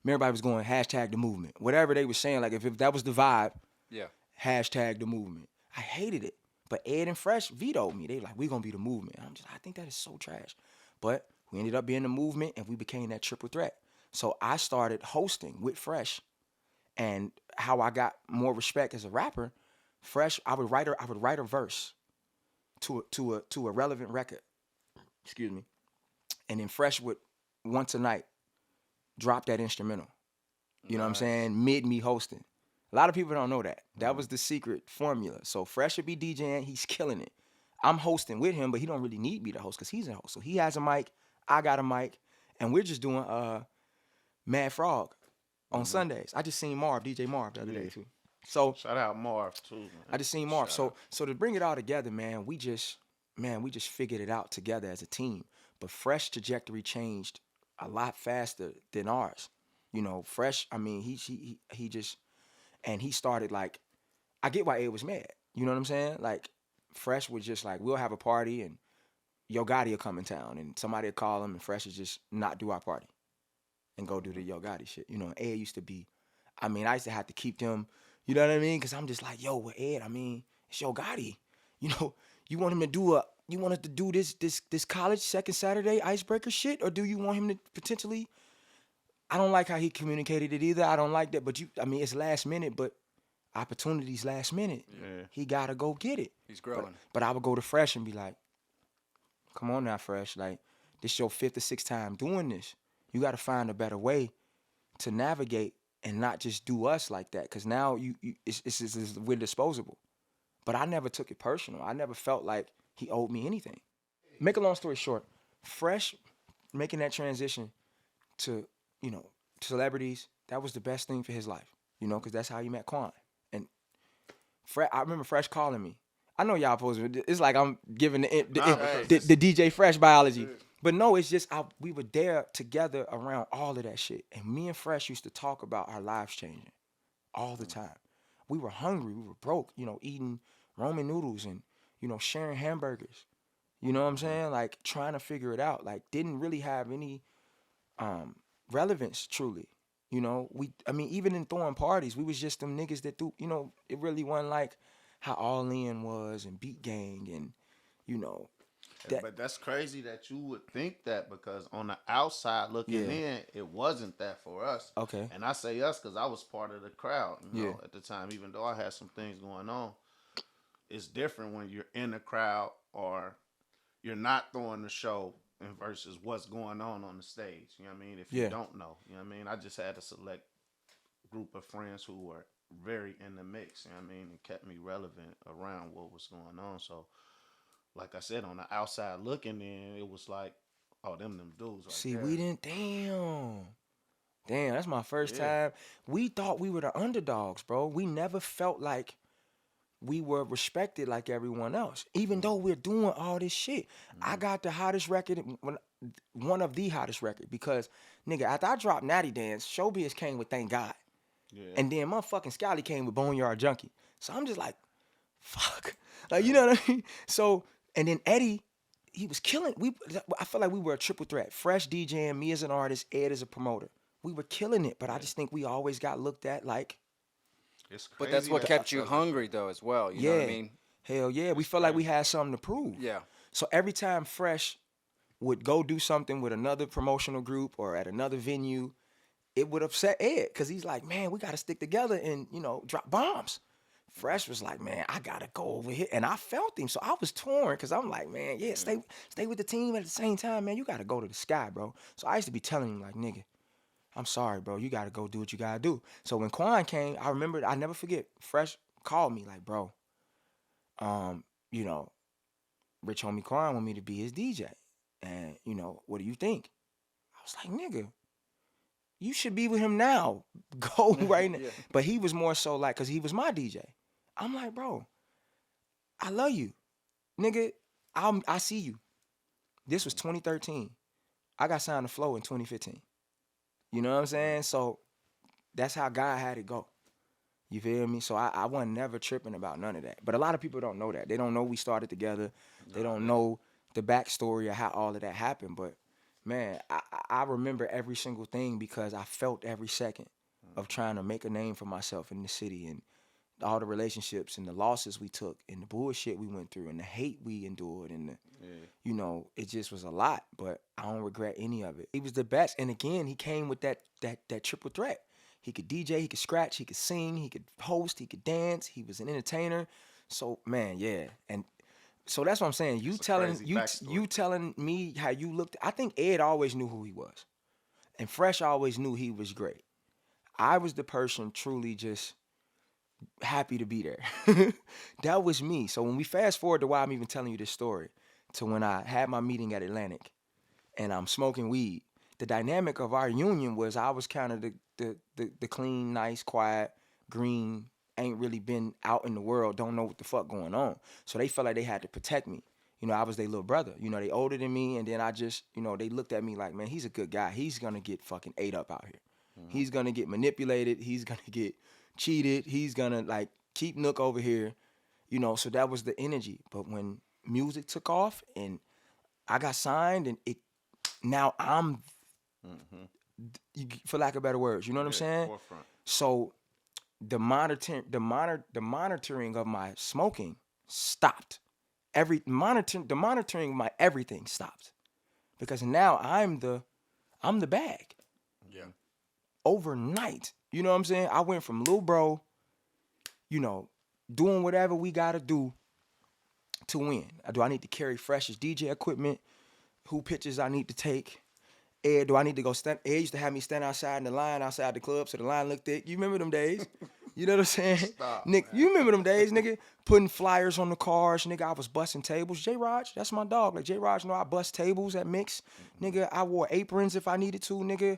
Everybody was going hashtag the movement. Whatever they were saying, like if that was the vibe, hashtag the movement. I hated it. But Ed and Fresh vetoed me. They were like, we gonna be the movement. I think that is so trash. But we ended up being the movement, and we became that triple threat. So I started hosting with Fresh, and how I got more respect as a rapper, Fresh, I would write a verse to a relevant record. Excuse me. And then Fresh would once a night drop that instrumental. You know what I'm saying? Mid me hosting. A lot of people don't know that. That was the secret formula. So Fresh would be DJing, he's killing it. I'm hosting with him, but he don't really need me to host because he's a host. So he has a mic, I got a mic, and we're just doing Mad Frog on Sundays. I just seen DJ Marv the other day too. So shout out Marv too, man. I just seen Marv. So to bring it all together, man, we just figured it out together as a team. But Fresh trajectory changed a lot faster than ours. You know, Fresh, I mean, he just, and he started like, I get why Ed was mad. You know what I'm saying? Like, Fresh was just like, we'll have a party and Yo Gotti will come in town and somebody will call him and Fresh will just not do our party and go do the Yo Gotti shit. You know, Ed used to be, I mean, I used to have to keep them, you know what I mean? Because I'm just like, yo, well, Ed, I mean, it's Yo Gotti. You know, you want us to do this college second Saturday icebreaker shit, or do you want him to potentially, I don't like how he communicated it either. I don't like that, but it's last minute, but opportunities last minute. Yeah. He gotta go get it. He's growing. But I would go to Fresh and be like, come on now, Fresh. Like, this your 5th or 6th time doing this. You gotta find a better way to navigate and not just do us like that. Cause now we're disposable. But I never took it personal. I never felt like he owed me anything. Make a long story short, Fresh making that transition to, you know, celebrities, that was the best thing for his life. You know, cause that's how he met Quan. And I remember Fresh calling me. I know y'all supposed to, it's like I'm giving the DJ Fresh biology. But no, it's just we were there together around all of that shit. And me and Fresh used to talk about our lives changing all the time. We were hungry, we were broke, you know, eating ramen noodles and, you know, sharing hamburgers. You know what I'm saying? Like, trying to figure it out. Like, didn't really have any relevance, truly. You know, even in throwing parties, we was just them niggas that threw, you know, it really wasn't like how All In was and Beat Gang and, you know. But that's crazy that you would think that, because on the outside looking in, it wasn't that for us. Okay. And I say us because I was part of the crowd, you know, at the time, even though I had some things going on. It's different when you're in the crowd or you're not throwing the show and versus what's going on the stage. You know what I mean? If you don't know, you know what I mean? I just had a select group of friends who were very in the mix, you know what I mean? And kept me relevant around what was going on. So, like I said, on the outside looking in, it was like, oh, them dudes right See, there. we didn't, damn, that's my first time. We thought we were the underdogs, bro. We never felt like we were respected like everyone else, even though we're doing all this shit. I got the hottest record, one of the hottest record, because, nigga, after I dropped Natty Dance, Showbiz came with Thank God. Yeah. And then motherfucking Scally came with Boneyard Junkie. So I'm just like, fuck. Like, you know what I mean? So, and then Eddie, he was killing. I felt like we were a triple threat. Fresh DJing, me as an artist, Ed as a promoter. We were killing it, but I just think we always got looked at like. It's crazy. But that's what kept you hungry, though, as well. You know what I mean? Hell yeah. We felt like we had something to prove. Yeah. So every time Fresh would go do something with another promotional group or at another venue, it would upset Ed because he's like, man, we got to stick together and, you know, drop bombs. Fresh was like, man, I got to go over here. And I felt him. So I was torn because I'm like, man, stay with the team at the same time, man. You got to go to the sky, bro. So I used to be telling him, like, nigga, I'm sorry, bro. You got to go do what you got to do. So when Quan came, I remember, I never forget, Fresh called me like, bro, you know, Rich Homie Quan want me to be his DJ. And, you know, what do you think? I was like, nigga, you should be with him now. Go right now. But he was more so like, because he was my DJ. I'm like, bro, I love you. Nigga, I see you. This was 2013. I got signed to Flo in 2015. You know what I'm saying? So that's how God had it go. You feel me? So I wasn't never tripping about none of that. But a lot of people don't know that. They don't know we started together. They don't know the backstory of how all of that happened. But, man, I remember every single thing because I felt every second of trying to make a name for myself in the city and all the relationships and the losses we took and the bullshit we went through and the hate we endured and the, you know, it just was a lot, but I don't regret any of it. He was the best. And again, he came with that triple threat. He could DJ, he could scratch, he could sing, he could host, he could dance. He was an entertainer. So man, yeah, and so that's what I'm saying. You It's a telling crazy you backstory. you telling me how you looked. I think Ed always knew who he was, and Fresh always knew he was great. I was the person truly just happy to be there. That was me. So when we fast forward to why I'm even telling you this story, to when I had my meeting at Atlantic, and I'm smoking weed. The dynamic of our union was I was kind of the clean, nice, quiet, green, ain't really been out in the world, don't know what the fuck going on. So they felt like they had to protect me. You know, I was their little brother. You know, they older than me, and then I just, you know, they looked at me like, man, he's a good guy. He's gonna get fucking ate up out here. He's gonna get manipulated. He's gonna get cheated. He's gonna like keep Nook over here. You know, so that was the energy. But when music took off and I got signed, and now I'm, for lack of better words, you know what I'm saying? Forefront. So the monitoring of my smoking stopped. The monitoring of my everything stopped, because now I'm the bag. Yeah. Overnight, you know what I'm saying? I went from little bro, you know, doing whatever we gotta do to win. Do I need to carry Fresh's DJ equipment? Who pictures I need to take? Ed, do I need to go stand? Ed used to have me stand outside in the line outside the club so the line looked thick. You remember them days? You know what I'm saying? Stop, Nick, man. you remember them days, nigga? Putting flyers on the cars, nigga. I was busting tables. J-Raj, that's my dog. Like J-Raj, you know, I bust tables at Mix. Nigga, I wore aprons if I needed to, nigga.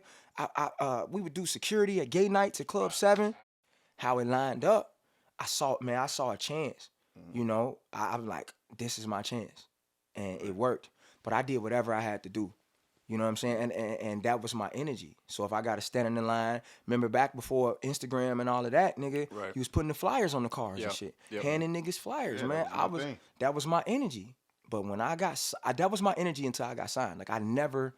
We would do security at gay nights at Club 7. How it lined up, I saw a chance. You know, I'm like, this is my chance. And it worked. But I did whatever I had to do. You know what I'm saying? And that was my energy. So if I got to stand in the line, remember back before Instagram and all of that, nigga, Right. you was putting the flyers on the cars Yep. and shit. Yep. Handing niggas flyers, Yeah, man. that was my thing. That was my energy. But when that was my energy until I got signed. Like I never,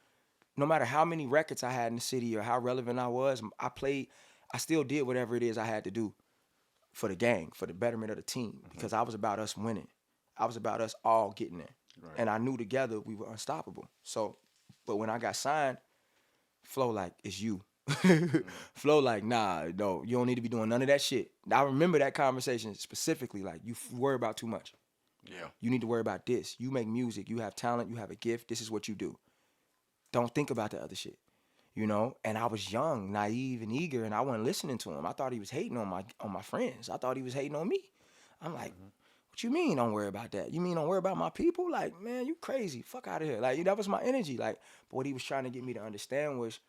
no matter how many records I had in the city or how relevant I was, I still did whatever it is I had to do for the gang, for the betterment of the team, because I was about us winning. I was about us all getting there. Right. And I knew together we were unstoppable. So, but when I got signed, Flo like, it's you. Flo like, nah, no, you don't need to be doing none of that shit. I remember that conversation specifically, like, you worry about too much. Yeah. You need to worry about this. You make music, you have talent, you have a gift, this is what you do. Don't think about the other shit. You know, and I was young, naive, and eager, and I wasn't listening to him. I thought he was hating on my friends. I thought he was hating on me. I'm like, what you mean don't worry about that? You mean don't worry about my people? Like, man, you crazy. Fuck out of here. Like, that was my energy. Like, but what he was trying to get me to understand was,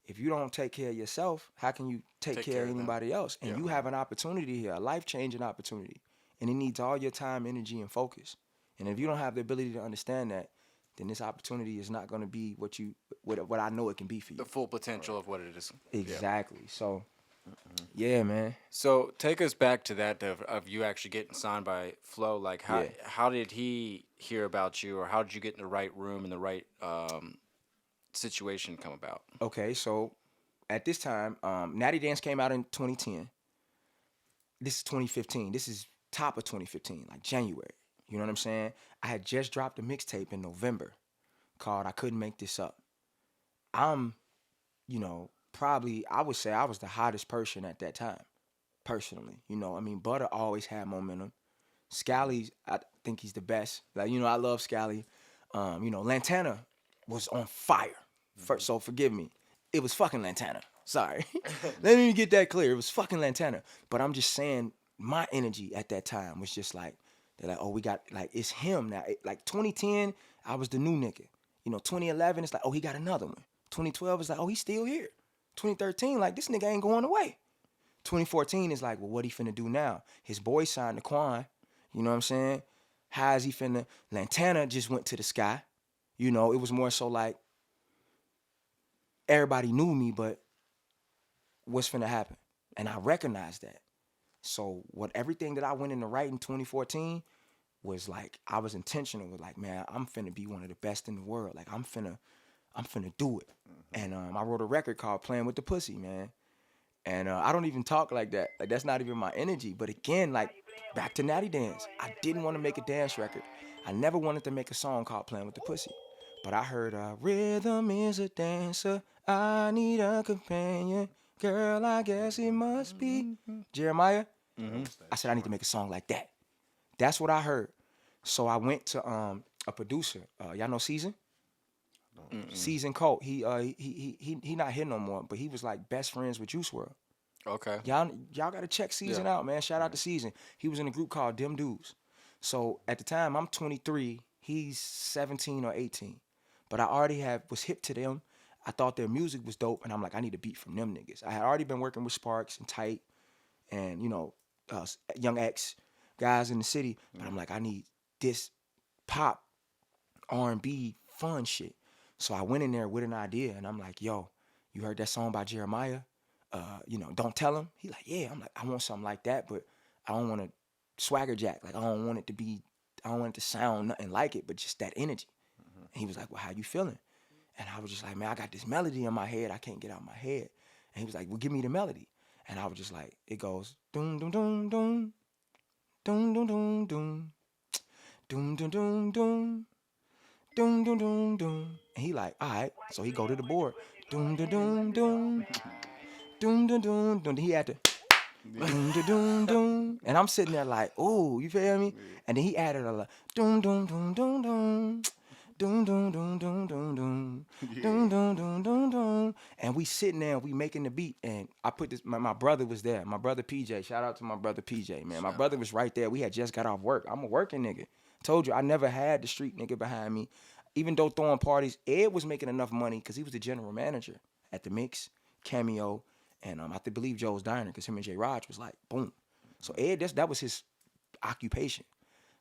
if you don't take care of yourself, how can you take care of them. anybody else? And you have an opportunity here, a life-changing opportunity. And it needs all your time, energy, and focus. And if you don't have the ability to understand that, then this opportunity is not going to be what I know it can be for you. The full potential of what it is. Exactly. So, yeah, man. So take us back to that of you actually getting signed by Flo. Like how did he hear about you, or how did you get in the right room and the right situation come about? Okay, so at this time, Natty Dance came out in 2010. This is 2015. This is top of 2015, like January. You know what I'm saying? I had just dropped a mixtape in November called I Couldn't Make This Up. I'm, you know, probably, I would say I was the hottest person at that time, personally. You know, I mean, Butter always had momentum. Scally, I think he's the best. Like, you know, I love Scally. You know, Lantana was on fire. So forgive me. It was fucking Lantana. Sorry. Let me get that clear. It was fucking Lantana. But I'm just saying, my energy at that time was just like, they're like, oh, we got, like, it's him now. Like 2010, I was the new nigga. You know, 2011, it's like, oh, he got another one. 2012 is like, oh, he's still here. 2013, like, this nigga ain't going away. 2014 is like, well, what he finna do now? His boy signed to Quan. You know what I'm saying? How is he finna? Lantana just went to the sky. You know, it was more so like, everybody knew me, but what's finna happen? And I recognized that. So everything that I went into writing in 2014 was like, I was intentional with like, man, I'm finna be one of the best in the world. Like, I'm finna do it. And I wrote a record called Playing with the Pussy, man. And I don't even talk like that. Like, that's not even my energy. But again, like, back to Natty Dance. I didn't want to make a dance record. I never wanted to make a song called Playing with the Pussy. But I heard, rhythm is a dancer. I need a companion. Girl, I guess it must be. Jeremiah. I said, I need to make a song like that. That's what I heard. So I went to a producer. Y'all know Season? Season Colt. He not here no more, but he was like best friends with Juice WRLD. Okay. Y'all gotta check Season out, man. Shout out to Season. He was in a group called Them Dudes. So at the time, I'm 23. He's 17 or 18. But I already was hip to them. I thought their music was dope, and I'm like, I need a beat from them niggas. I had already been working with Sparks and Tight and, Young X, guys in the city. But I'm like, I need this pop, R&B, fun shit. So I went in there with an idea, and I'm like, yo, you heard that song by Jeremiah? Don't Tell Him? He like, yeah. I'm like, I want something like that, but I don't want to swagger jack. Like, I don't want it to sound nothing like it, but just that energy. And he was like, well, how you feeling? And I was just like, man, I got this melody in my head. I can't get out of my head. And he was like, well, give me the melody. And I was just like, it goes, doom, doom, doom, doom, doom, doom, doom, doom, doom, doom, doom, doom, doom, doom, doom, doom. And he like, all right. So he go to the board, doom, doom, doom, doom, doom, doom, doom, doom. He had to, doom, doom, doom, doom. And I'm sitting there like, ooh, you feel me? And then he added a doom, doom, doom, doom, doom. Doom, doom, doom, doom, doom, doom, doom, doom, doom, doom, doom. And we sitting there and we making the beat. And I put this, my brother was there. My brother PJ, shout out to my brother PJ, man. My brother was right there. We had just got off work. I'm a working nigga. Told you, I never had the street nigga behind me. Even though throwing parties, Ed was making enough money because he was the general manager at the Mix, Cameo, and I believe Joe's Diner because him and J. Raj was like, boom. So Ed, that was his occupation.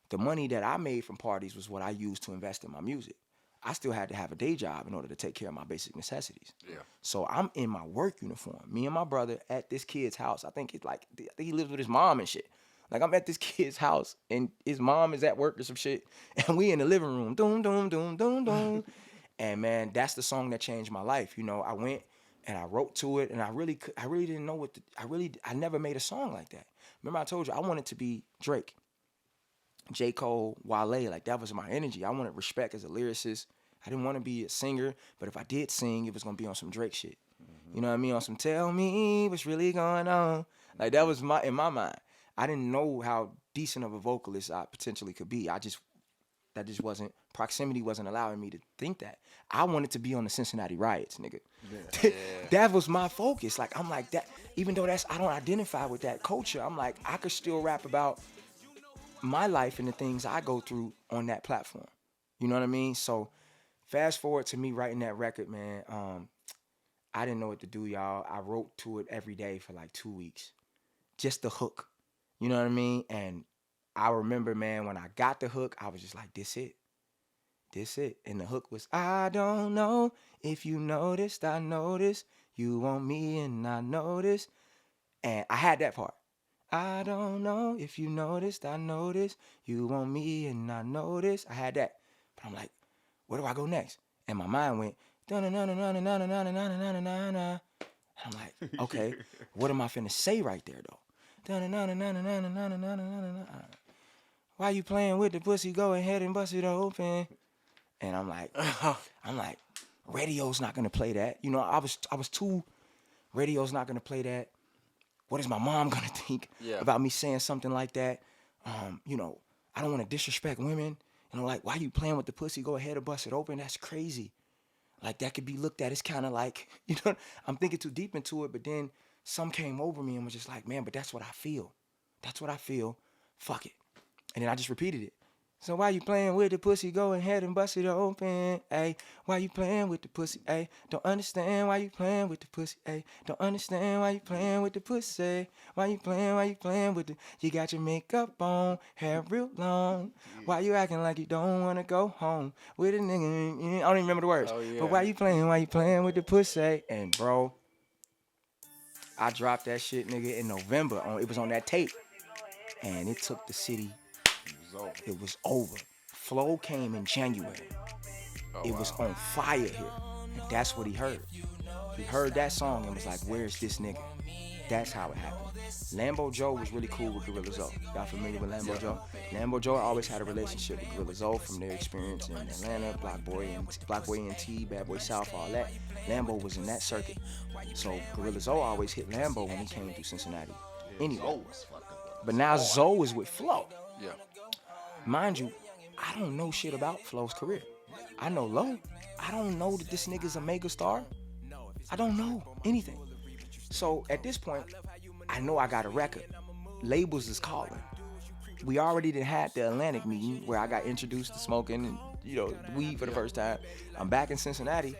The money that I made from parties was what I used to invest in my music. I still had to have a day job in order to take care of my basic necessities. Yeah. So I'm in my work uniform. Me and my brother at this kid's house. I think he lives with his mom and shit. Like I'm at this kid's house and his mom is at work or some shit. And we in the living room. Doom, doom, doom, doom, doom. And man, that's the song that changed my life. I went and I wrote to it and I really didn't know I never made a song like that. Remember I told you I wanted to be Drake. J. Cole, Wale, like that was my energy. I wanted respect as a lyricist. I didn't want to be a singer, but if I did sing, it was going to be on some Drake shit. You know what I mean? On some tell me what's really going on. Like that was in my mind. I didn't know how decent of a vocalist I potentially could be. Proximity wasn't allowing me to think that. I wanted to be on the Cincinnati riots, nigga. Yeah. That was my focus. Like I'm like that, even though I don't identify with that culture, I'm like, I could still rap about my life and the things I go through on that platform. You know what I mean? So fast forward to me writing that record, man. I didn't know what to do, y'all. I wrote to it every day for like 2 weeks. Just the hook. You know what I mean? And I remember, man, when I got the hook, I was just like, this it. This it. And the hook was, I don't know if you noticed, I noticed. You want me and I noticed. And I had that part. I don't know if you noticed, I noticed. You want me and I noticed. I had that. But I'm like, where do I go next? And my mind went, and I'm like, okay, what am I finna say right there though? Why you playing with the pussy? Go ahead and bust it open. And I'm like, radio's not gonna play that. I was too. Radio's not gonna play that. What is my mom gonna think about me saying something like that? I don't want to disrespect women. Like, why you playing with the pussy? Go ahead and bust it open. That's crazy. Like, that could be looked at as kind of like, I'm thinking too deep into it. But then some came over me and was just like, man, but that's what I feel. That's what I feel. Fuck it. And then I just repeated it. So why you playing with the pussy? Go ahead and bust it open, ayy. Why you playing with the pussy, ayy? Don't understand why you playing with the pussy, ayy. Don't understand why you playing with the pussy. Why you playing with the... You got your makeup on, hair real long. Why you acting like you don't want to go home with a nigga? I don't even remember the words. Oh, yeah. But why you playing with the pussy? And bro, I dropped that shit, nigga, in November. It was on that tape. And it took the city... It was over. Flo came in January. It was on fire here. And that's what he heard. He heard that song and was like, where's this nigga? That's how it happened. Lambo Joe was really cool with Gorilla Zoe. Y'all familiar with Lambo Joe? Lambo Joe always had a relationship with Gorilla Zoe from their experience in Atlanta, Block Boy and T, Bad Boy South, all that. Lambo was in that circuit. So Gorilla Zoe always hit Lambo when he came through Cincinnati. Anyway. Zoe was fucking But now Zoe is with Flo. Yeah. Mind you, I don't know shit about Flo's career. I know Lo. I don't know that this nigga's a mega star. I don't know anything. So at this point, I know I got a record. Labels is calling. We already done had the Atlantic meeting where I got introduced to smoking and, weed for the first time. I'm back in Cincinnati,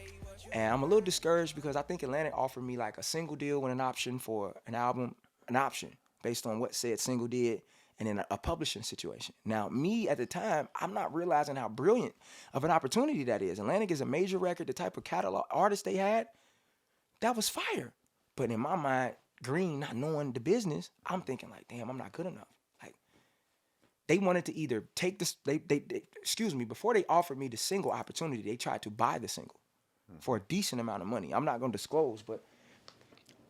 and I'm a little discouraged because I think Atlantic offered me like a single deal with an option for an album, an option based on what said single did, and then a publishing situation. Now, me at the time, I'm not realizing how brilliant of an opportunity that is. Atlantic is a major record, the type of catalog artist they had, that was fire. But in my mind, Green, not knowing the business, I'm thinking like, damn, I'm not good enough. Like, they wanted to either take this, before they offered me the single opportunity, they tried to buy the single for a decent amount of money. I'm not going to disclose, but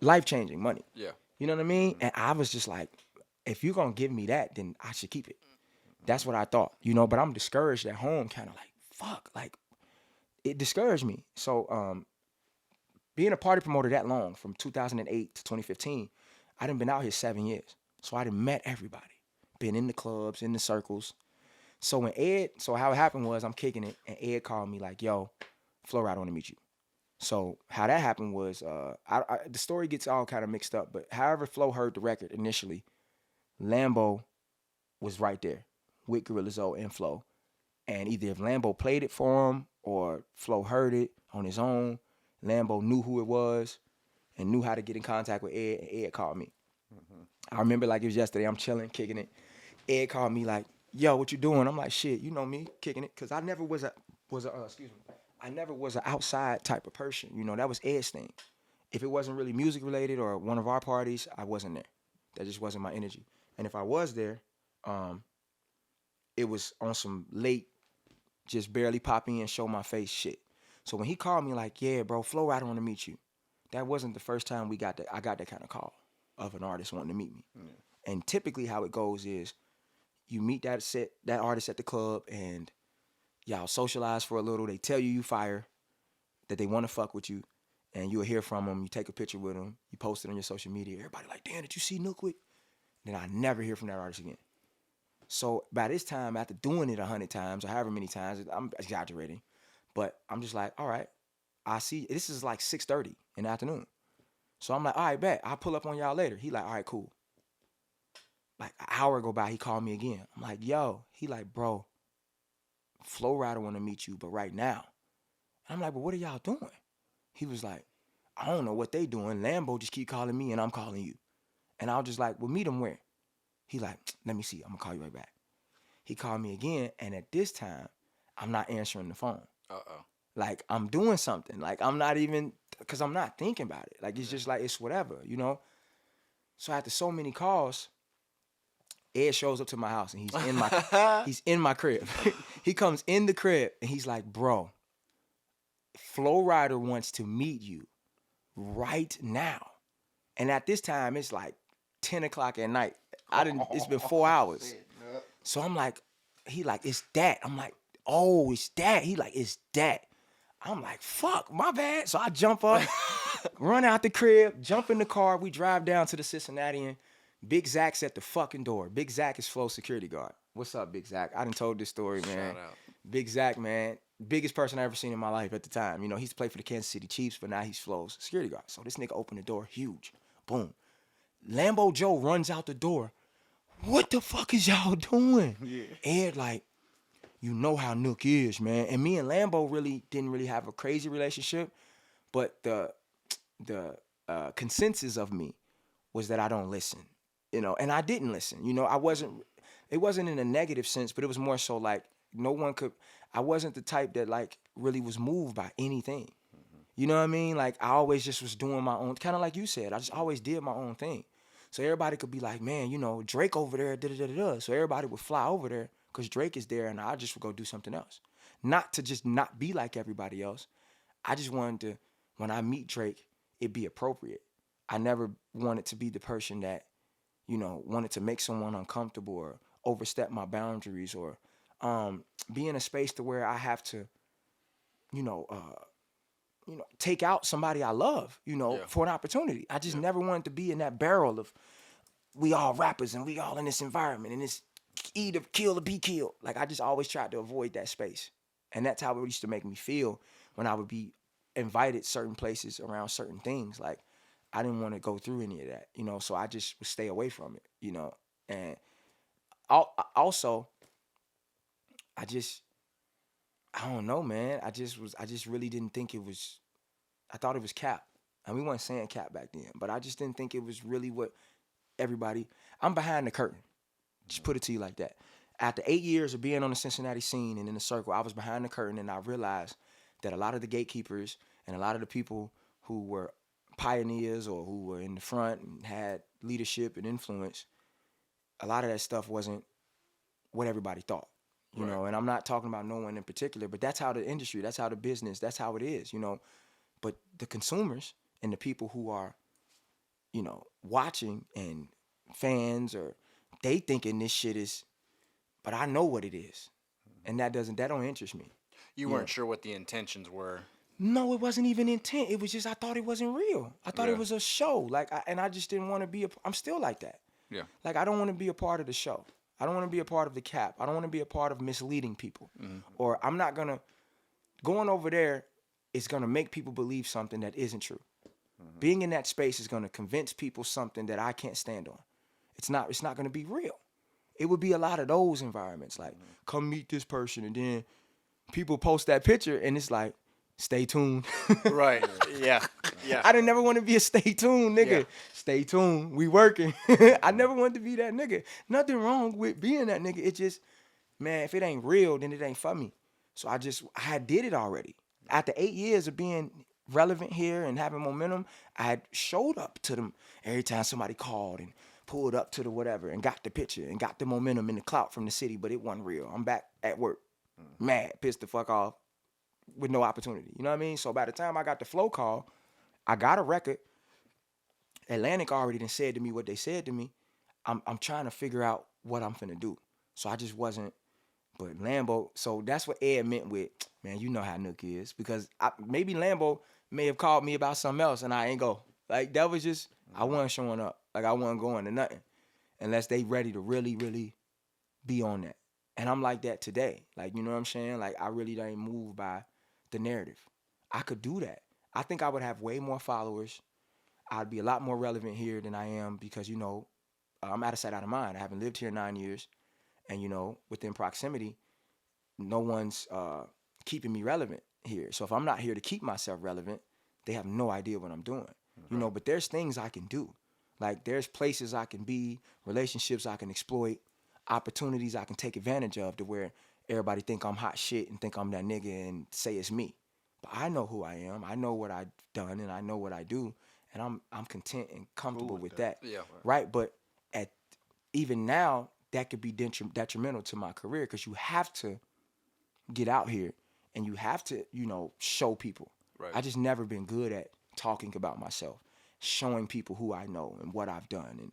life-changing money. Yeah. You know what I mean? And I was just like, if you're going to give me that, then I should keep it. That's what I thought, but I'm discouraged at home, kind of like, fuck, like, it discouraged me. So, being a party promoter that long, from 2008 to 2015, I done been out here 7 years. So I done met everybody. Been in the clubs, in the circles. So how it happened was I'm kicking it, and Ed called me like, yo, Flo Rida, I want to meet you. So how that happened was, the story gets all kind of mixed up, but however Flo heard the record initially, Lambo was right there with Gorilla Zoe and Flo. And either if Lambo played it for him or Flo heard it on his own, Lambo knew who it was and knew how to get in contact with Ed, and Ed called me. I remember like it was yesterday. I'm chilling, kicking it. Ed called me like, yo, what you doing? I'm like, shit, you know me, kicking it. Because I never was I never was an outside type of person. That was Ed's thing. If it wasn't really music related or one of our parties, I wasn't there. That just wasn't my energy. And if I was there, it was on some late, just barely pop in, show my face shit. So when he called me like, yeah, bro, Flo Rida want to meet you, that wasn't the first time I got that kind of call of an artist wanting to meet me. Yeah. And typically how it goes is you meet that artist at the club and y'all socialize for a little. They tell you fire, that they want to fuck with you, and you'll hear from them. You take a picture with them. You post it on your social media. Everybody like, damn, did you see Nuk with? Then I never hear from that artist again. So by this time, after doing it 100 times or however many times, I'm exaggerating, but I'm just like, all right, I see. This is like 6:30 in the afternoon. So I'm like, all right, bet. I'll pull up on y'all later. He like, all right, cool. Like an hour go by, he called me again. I'm like, yo. He like, bro, Flo Rida want to meet you, but right now. And I'm like, but what are y'all doing? He was like, I don't know what they doing. Lambo just keep calling me and I'm calling you. And I was just like, well, meet him where? He like, let me see. I'm going to call you right back. He called me again, and at this time, I'm not answering the phone. Uh-oh. Like, I'm doing something. Like, I'm not even, because I'm not thinking about it. Like, it's just like, it's whatever, So after so many calls, Ed shows up to my house, and he's in my crib. He comes in the crib, and he's like, bro, Flo Rida wants to meet you right now. And at this time, it's like 10 o'clock at night. It's been 4 hours. So I'm like, he like, it's that. I'm like, oh, it's that. He like, it's that. I'm like, fuck, my bad. So I jump up, run out the crib, jump in the car. We drive down to the Cincinnati, and Big Zach's at the fucking door. Big Zach is Flo's security guard. What's up, Big Zach? I done told this story, man. Shout out. Big Zach, man, biggest person I ever seen in my life at the time. He used to play for the Kansas City Chiefs, but now he's Flo's security guard. So this nigga opened the door, huge. Boom. Lambo Joe runs out the door. What the fuck is y'all doing? Yeah. Ed like, you know how Nuk is, man. And me and Lambo didn't really have a crazy relationship, but the consensus of me was that I don't listen, and I didn't listen. It wasn't in a negative sense, but it was more so like I wasn't the type that like really was moved by anything. Mm-hmm. You know what I mean? Like I always just was doing my own, kind of like you said, I just always did my own thing. So everybody could be like, man, Drake over there, da-da-da-da-da. So everybody would fly over there because Drake is there, and I just would go do something else. Not to just not be like everybody else. I just wanted to, when I meet Drake, it be appropriate. I never wanted to be the person that, you know, wanted to make someone uncomfortable or overstep my boundaries or be in a space to where I have to, you know, take out somebody I love, you know, for an opportunity. I just never wanted to be in that barrel of we all rappers and we all in this environment and it's either kill or be killed. Like I just always tried to avoid that space. And that's how it used to make me feel when I would be invited certain places around certain things. Like I didn't want to go through any of that, you know, so I just would stay away from it, you know. And also, I don't know, man. I just really didn't think it was, I thought it was cap. And we weren't saying cap back then, but I just didn't think it was really what everybody, I'm behind the curtain. Just put it to you like that. After 8 years of being on the Cincinnati scene and in the circle, I was behind the curtain and I realized that a lot of the gatekeepers and a lot of the people who were pioneers or who were in the front and had leadership and influence, a lot of that stuff wasn't what everybody thought, you know, and I'm not talking about no one in particular, but that's how the industry, that's how the business, that's how it is, you know. But the consumers and the people who are, you know, watching and fans or they thinking this shit is, but I know what it is. And that don't interest me. You weren't sure what the intentions were. No, it wasn't even intent. It was just, I thought it wasn't real. I thought it was a show. Like, I just didn't want to be, I'm still like that. Yeah. Like, I don't want to be a part of the show. I don't want to be a part of the cap. I don't want to be a part of misleading people. Or I'm not going to, going over there is going to make people believe something that isn't true. Being in that space is going to convince people something that I can't stand on. It's not going to be real. It would be a lot of those environments, like, come meet this person, and then people post that picture, and it's like, stay tuned. Right. Yeah. I didn't never want to be a stay tuned nigga. Yeah. Stay tuned. We working. I never wanted to be that nigga. Nothing wrong with being that nigga. It just, man, if it ain't real, then it ain't for me. So I did it already. After 8 years of being relevant here and having momentum, I had showed up to them every time somebody called and pulled up to the whatever and got the picture and got the momentum and the clout from the city, but it wasn't real. I'm back at work, mad, pissed the fuck off with no opportunity. You know what I mean? So by the time I got the Flo call, I got a record. Atlantic already done said to me what they said to me. I'm trying to figure out what I'm finna do. So I just wasn't, but Lambo, so that's what Ed meant with, man, you know how Nook is. Because maybe Lambo may have called me about something else and I ain't go. Like, that was just, I wasn't showing up. Like, I wasn't going to nothing unless they ready to really, really be on that. And I'm like that today. Like, you know what I'm saying? Like, I really ain't moved by the narrative. I could do that. I think I would have way more followers. I'd be a lot more relevant here than I am because, you know, I'm out of sight, out of mind. I haven't lived here 9 years. And, you know, within proximity, no one's keeping me relevant here. So if I'm not here to keep myself relevant, they have no idea what I'm doing. You know, but there's things I can do. Like, there's places I can be, relationships I can exploit, opportunities I can take advantage of to where everybody think I'm hot shit and think I'm that nigga and say it's me. But I know who I am. I know what I've done and I know what I do. And I'm content and comfortable with that. Yeah. Right? But even now, that could be detrimental to my career because you have to get out here and you have to, you know, show people. Right. I just never been good at talking about myself, showing people who I know and what I've done. And,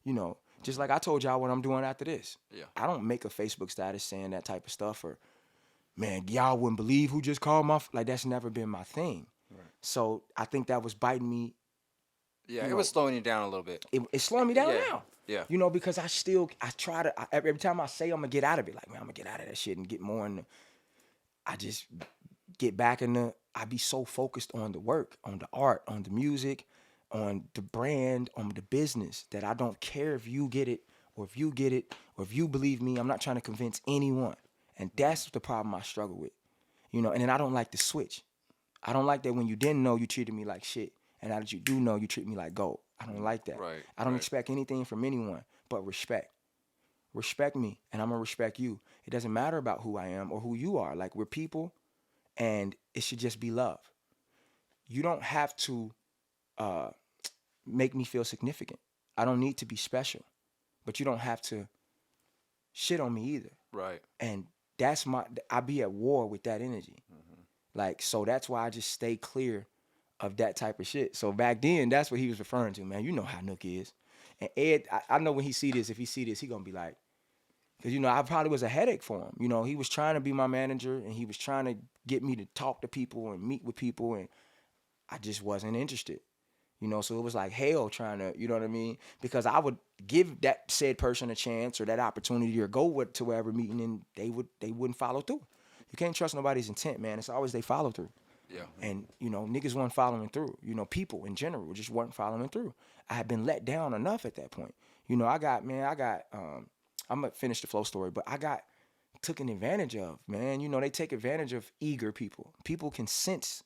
you know, just like I told y'all what I'm doing after this. Yeah. I don't make a Facebook status saying that type of stuff or, man, y'all wouldn't believe who just called like, that's never been my thing. Right. So I think that was biting me. Yeah, it was slowing you down a little bit. It's slowing me down now. Yeah. You know, because I try to, every time I say I'm going to get out of it, like, man, I'm going to get out of that shit and get more in the, I just get back in the, I be so focused on the work, on the art, on the music, on the brand, on the business, that I don't care if you get it or if you get it or if you believe me. I'm not trying to convince anyone. And that's the problem I struggle with. You know, and then I don't like the switch. I don't like that when you didn't know, you treated me like shit. And now that you do know, you treat me like gold. I don't like that. Right. I don't expect anything from anyone but respect. Respect me, and I'm going to respect you. It doesn't matter about who I am or who you are. Like, we're people, and it should just be love. You don't have to make me feel significant. I don't need to be special. But you don't have to shit on me either. Right. And I be at war with that energy. Like, so that's why I just stay clear of that type of shit. So back then, that's what he was referring to, man. You know how Nook is. And Ed, I know when he see this, if he see this, he gonna be like, because, you know, I probably was a headache for him. You know, he was trying to be my manager, and he was trying to get me to talk to people and meet with people, and I just wasn't interested. You know, so it was like hell trying to, you know what I mean? Because I would give that said person a chance or that opportunity or go to wherever meeting, and they wouldn't follow through. You can't trust nobody's intent, man. It's always they follow through. Yeah. And, you know, niggas weren't following through. You know, people in general just weren't following through. I had been let down enough at that point. You know, I'm going to finish the flow story, but I got taken advantage of, man. You know, they take advantage of eager people. People can sense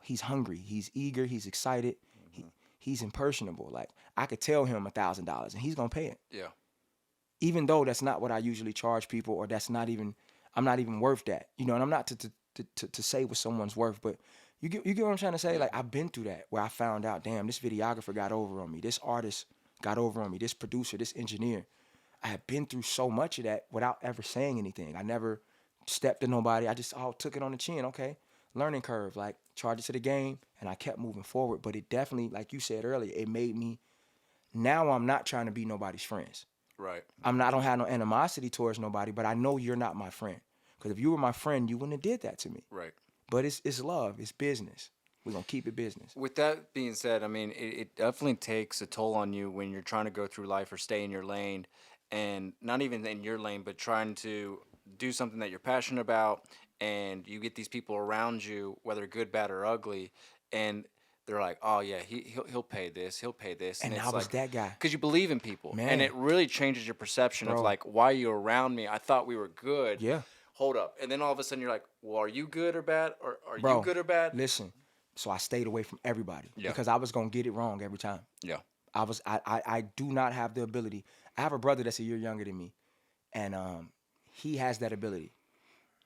he's hungry, he's eager, he's excited, he's impersonable. Like, I could tell him $1,000 and he's going to pay it. Yeah. Even though that's not what I usually charge people, or I'm not even worth that. You know, and I'm not to say what someone's worth, but you get what I'm trying to say? Yeah. Like, I've been through that where I found out, damn, this videographer got over on me, this artist got over on me, this producer, this engineer. I had been through so much of that without ever saying anything. I never stepped to nobody. I just took it on the chin. Okay, learning curve, like charge it to the game, and I kept moving forward. But it definitely, like you said earlier, it made me, now I'm not trying to be nobody's friends. Right. I don't have no animosity towards nobody, but I know you're not my friend. Because if you were my friend, you wouldn't have did that to me. Right. But it's love, it's business. We're going to keep it business. With that being said, I mean, it definitely takes a toll on you when you're trying to go through life or stay in your lane, and not even in your lane, but trying to do something that you're passionate about, and you get these people around you, whether good, bad, or ugly, and they're like, oh yeah, he'll pay this, And it's I was like, that guy. because you believe in people, Man. and it really changes your perception of Bro. like, why are you around me? I thought we were good. Yeah. Hold up, and then all of a sudden you're like, well, are you good or bad, or are Bro, you good or bad? Listen, so I stayed away from everybody Yeah. because I was going to get it wrong every time. Yeah. I do not have the ability. I have a brother that's a year younger than me, and he has that ability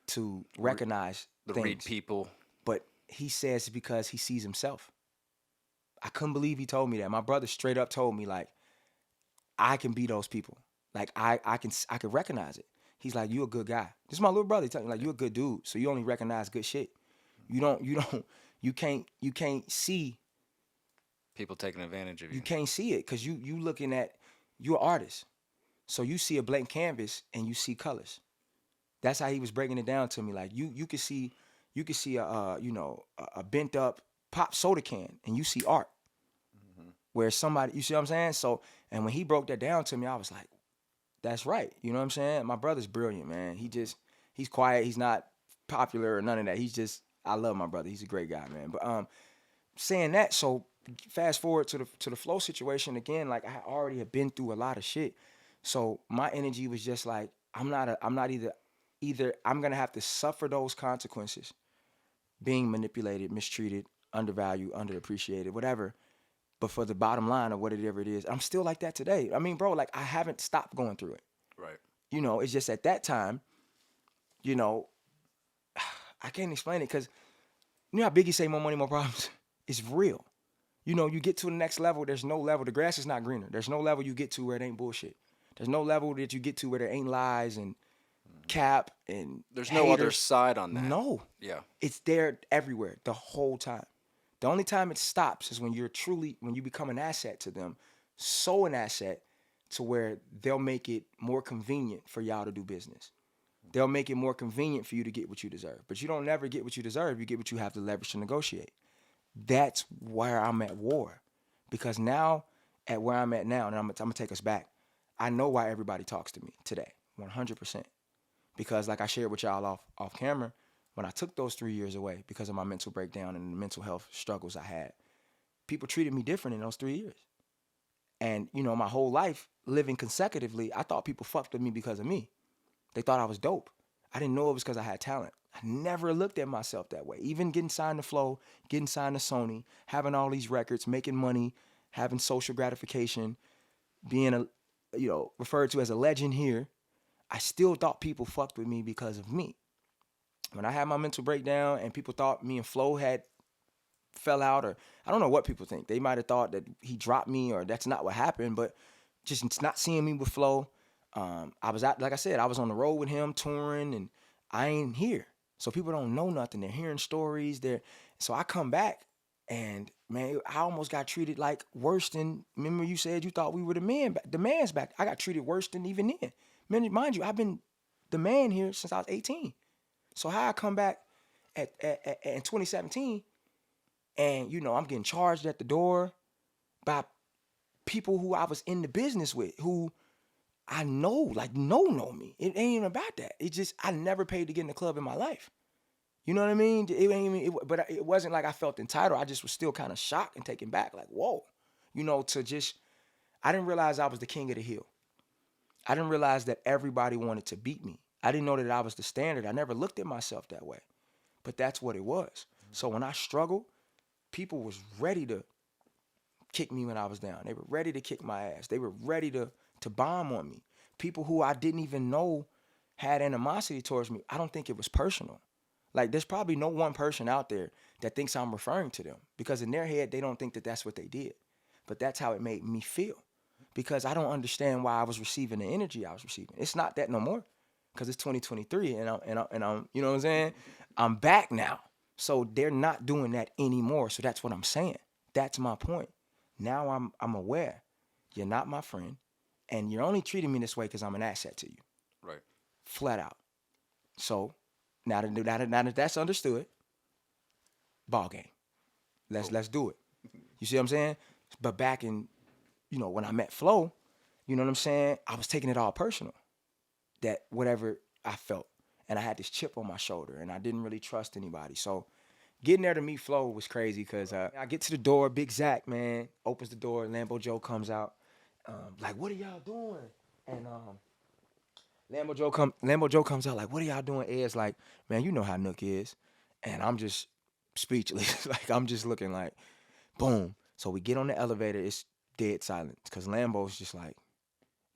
to recognize things. Read people. But he says it's because he sees himself. I couldn't believe he told me that. My brother straight up told me, like, I can be those people. Like, I can recognize it. He's like, you a good guy. This is my little brother. He telling me, like, you a good dude. So you only recognize good shit. You can't see. People taking advantage of you. You can't see it because you looking at, you're an artist. So you see a blank canvas and you see colors. That's how he was breaking it down to me. Like, you could see a bent up pop soda can and you see art. Mm-hmm. Where somebody, you see what I'm saying? So, and when he broke that down to me, I was like, that's right. You know what I'm saying? My brother's brilliant, man. He's quiet. He's not popular or none of that. I love my brother. He's a great guy, man. But saying that, so fast forward to the flow situation again. Like, I already have been through a lot of shit, so my energy was just like, either I'm gonna have to suffer those consequences, being manipulated, mistreated, undervalued, underappreciated, whatever. But for the bottom line of whatever it is, I'm still like that today. I mean, bro, like, I haven't stopped going through it. Right. You know, it's just at that time, you know, I can't explain it because, you know how Biggie say more money, more problems? It's real. You know, you get to the next level, there's no level. The grass is not greener. There's no level you get to where it ain't bullshit. There's no level that you get to where there ain't lies and cap and There's haters. no other side on that. No. Yeah. It's there everywhere the whole time. The only time it stops is when you become an asset to them, so an asset to where they'll make it more convenient for y'all to do business. They'll make it more convenient for you to get what you deserve. But you don't never get what you deserve. You get what you have the leverage to negotiate. That's where I'm at war. Because now, at where I'm at now, and I'm going to take us back, I know why everybody talks to me today, 100%. Because like I shared with y'all off camera, when I took those 3 years away because of my mental breakdown and the mental health struggles I had, people treated me different in those 3 years. And, you know, my whole life living consecutively, I thought people fucked with me because of me. They thought I was dope. I didn't know it was because I had talent. I never looked at myself that way. Even getting signed to Flo, getting signed to Sony, having all these records, making money, having social gratification, being referred to as a legend here, I still thought people fucked with me because of me. When I had my mental breakdown and people thought me and Flo had fell out, or I don't know what people think. They might have thought that he dropped me or that's not what happened, but just not seeing me with Flo. I was out, like I said, I was on the road with him touring and I ain't here. So people don't know nothing. They're hearing stories. So I come back And man, I almost got treated like worse than. Remember, you said you thought we were the mans back. I got treated worse than even then. Man, mind you, I've been the man here since I was 18. So how I come back in 2017, and I'm getting charged at the door by people who I was in the business with, who I know, like know me. It ain't even about that. It just I never paid to get in the club in my life. You know what I mean? It ain't even. But it wasn't like I felt entitled. I just was still kind of shocked and taken back. Like whoa, to just. I didn't realize I was the king of the hill. I didn't realize that everybody wanted to beat me. I didn't know that I was the standard. I never looked at myself that way. But that's what it was. So when I struggled, people was ready to kick me when I was down. They were ready to kick my ass. They were ready to bomb on me. People who I didn't even know had animosity towards me. I don't think it was personal. Like there's probably no one person out there that thinks I'm referring to them, because in their head, they don't think that that's what they did. But that's how it made me feel, because I don't understand why I was receiving the energy I was receiving. It's not that no more, because it's 2023 and I'm you know what I'm saying? I'm back now. So they're not doing that anymore. So that's what I'm saying. That's my point. Now I'm aware. You're not my friend, and you're only treating me this way because I'm an asset to you. Right. Flat out. So now that that's understood, ball game. Let's do it. You see what I'm saying? But back in, when I met Flo, you know what I'm saying? I was taking it all personal. That whatever I felt. And I had this chip on my shoulder, and I didn't really trust anybody. So getting there to meet Flo was crazy, because I get to the door, Big Zach, man, opens the door, Lambo Joe comes out. Like, what are y'all doing? And Lambo Joe comes out like, what are y'all doing? Ed's like, man, you know how Nook is. And I'm just speechless. Like, I'm just looking like, boom. So we get on the elevator, it's dead silence, because Lambo's just like,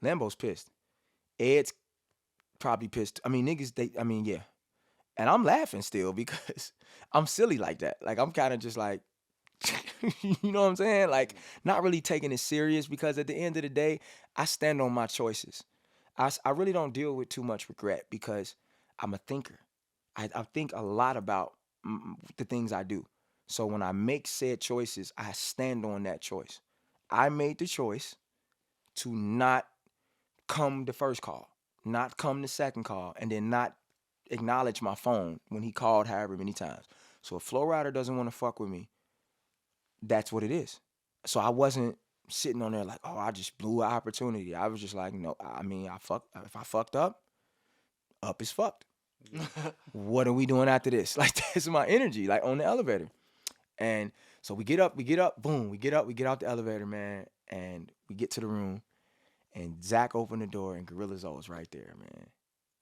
Lambo's pissed. Ed's probably pissed. I mean, yeah. And I'm laughing still because I'm silly like that. Like, I'm kind of just like, you know what I'm saying? Like, not really taking it serious, because at the end of the day, I stand on my choices. I really don't deal with too much regret, because I'm a thinker. I think a lot about the things I do. So when I make said choices, I stand on that choice. I made the choice to not come the first call, not come the second call, and then not acknowledge my phone when he called however many times. So if Flo Rida doesn't want to fuck with me, that's what it is. So I wasn't sitting on there like, oh, I just blew an opportunity. I was just like, no, if I fucked up is fucked. What are we doing after this? Like, that's my energy, like on the elevator. And so we get up, boom, we get out the elevator, man, and we get to the room, and Zach opened the door, and Gorilla Zoe was right there, man.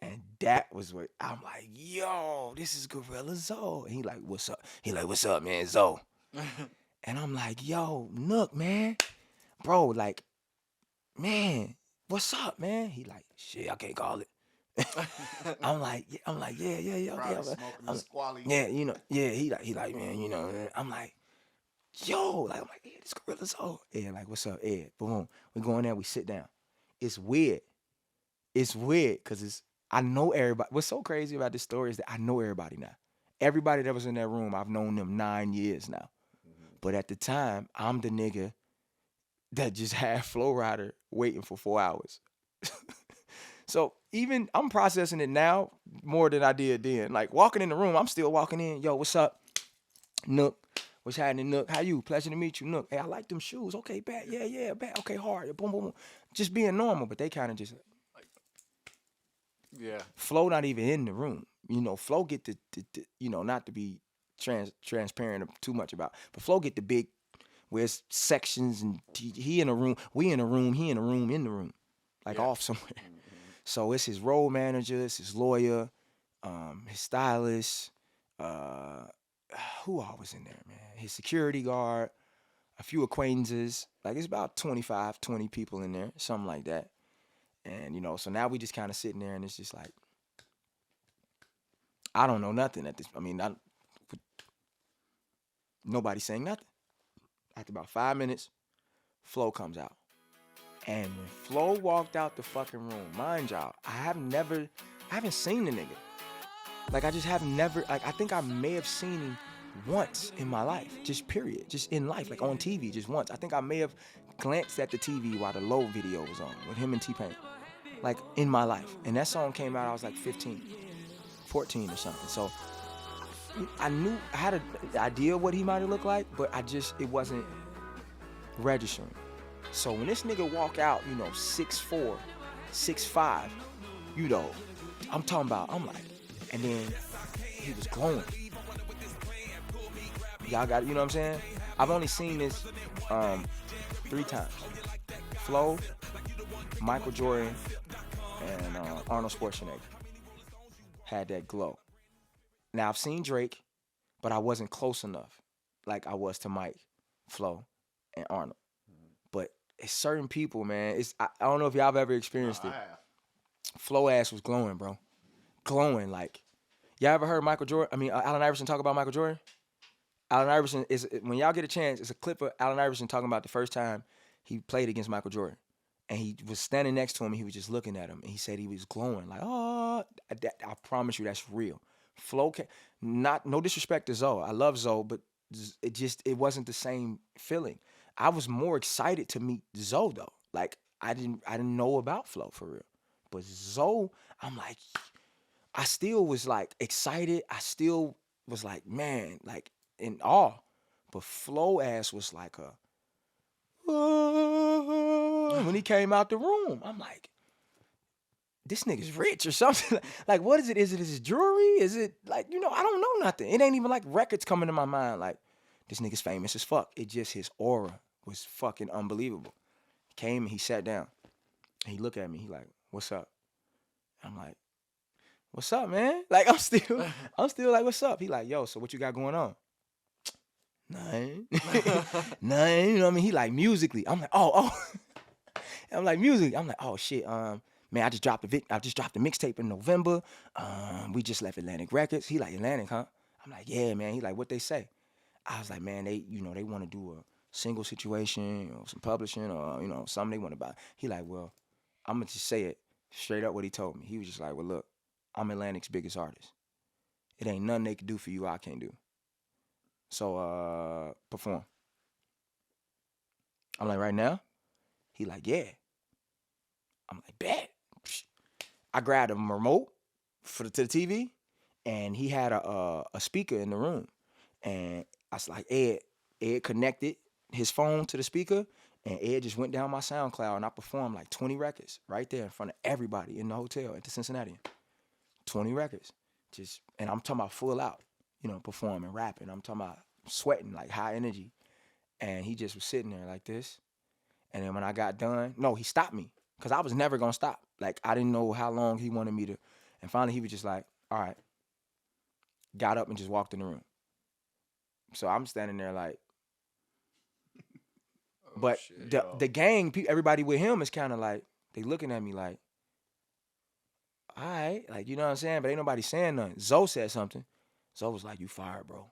And that was what I'm like, yo, this is Gorilla Zoe. And he like, what's up? He like, what's up, man, Zoe? And I'm like, yo, Nook, man, bro, like, man, what's up, man? He like, shit, I can't call it. I'm like, yeah, okay. Yeah, he like, man, I'm like, yo, like, I'm like, yeah, this Gorilla Zoe. Ed, like, what's up, Ed? Boom, we go in there, we sit down. It's weird, because I know everybody. What's so crazy about this story is that I know everybody now. Everybody that was in that room, I've known them 9 years now. But at the time, I'm the nigga that just had Flo Rida waiting for 4 hours. So even I'm processing it now more than I did then. Like, walking in the room, I'm still walking in. Yo, what's up, Nook? What's happening, Nook? How you? Pleasure to meet you, Nook. Hey, I like them shoes. Okay, bet. Yeah, bet. Okay, hard. Boom, boom, boom. Just being normal, but they kind of just like, yeah. Flo not even in the room. Flo get the not to be transparent too much about, but Flo get the big, where it's sections, and he in a room, we in a room, he in a room, like off somewhere. Mm-hmm. So it's his role manager, it's his lawyer, his stylist, who all was in there, man? His security guard, a few acquaintances. Like, it's about 25, 20 people in there, something like that. And, so now we just kind of sitting there, and it's just like, I don't know nothing at this. I mean, nobody's saying nothing. After about 5 minutes, Flo comes out. And when Flo walked out the fucking room, mind y'all, I haven't seen the nigga. Like, I just have never, like, I think I may have seen him once in my life, just period, just in life, like on TV, just once. I think I may have glanced at the TV while the Low video was on with him and T-Pain, like in my life. And that song came out, I was like 15, 14 or something. So I knew, I had an idea of what he might have looked like, but it wasn't registering. So when this nigga walk out, 6'4", 6'5", I'm talking about, I'm like, and then he was glowing. Y'all got it, you know what I'm saying? I've only seen this 3 times. Flo, Michael Jordan, and Arnold Schwarzenegger had that glow. Now, I've seen Drake, but I wasn't close enough like I was to Mike, Flo, and Arnold. But it's certain people, man. I don't know if y'all have ever experienced it. Flo ass was glowing, bro. Glowing, like. Y'all ever heard Allen Iverson talk about Michael Jordan? Allen Iverson when y'all get a chance, it's a clip of Allen Iverson talking about the first time he played against Michael Jordan. And he was standing next to him and he was just looking at him. And he said he was glowing, like, oh, I promise you that's real. Flo, no disrespect to Zoe. I love Zoe, but it wasn't the same feeling. I was more excited to meet Zoe though. Like I didn't know about Flo for real. But Zoe, I'm like, I still was like excited. I still was like, man, like in awe. But Flo ass was like when he came out the room, I'm like, this nigga's rich or something. Like, what is it? Is it his jewelry? Is it like, I don't know nothing. It ain't even like records coming to my mind. Like, this nigga's famous as fuck. It just, his aura was fucking unbelievable. He came and he sat down. And he looked at me. He like, what's up? I'm like, what's up, man? Like, I'm still like, what's up? He like, yo, so what you got going on? Nothing. Nothing. You know what I mean? He like, musically. I'm like, oh. I'm like, musically. I'm like, oh shit. Man, I just dropped a mixtape in November. We just left Atlantic Records. He like, Atlantic, huh? I'm like, yeah, man. He like, what they say? I was like, man, they want to do a single situation, some publishing, or something they want to buy. He like, well, I'm gonna just say it straight up what he told me. He was just like, well, look, I'm Atlantic's biggest artist. It ain't nothing they can do for you I can't do. So perform. I'm like, right now? He like, yeah. I'm like, bet. I grabbed a remote to the TV, and he had a speaker in the room. And I was like, Ed connected his phone to the speaker, and Ed just went down my SoundCloud, and I performed like 20 records right there in front of everybody in the hotel at the Cincinnati. 20 records. And I'm talking about full out, performing, rapping. I'm talking about sweating, like high energy. And he just was sitting there like this. And then when I got done, no, he stopped me. Because I was never going to stop. Like, I didn't know how long he wanted me to. And finally, he was just like, all right. Got up and just walked in the room. So I'm standing there like. But the gang, everybody with him is kind of like, they looking at me like, all right. Like, you know what I'm saying? But ain't nobody saying nothing. Zoe said something. Zoe was like, you fired, bro.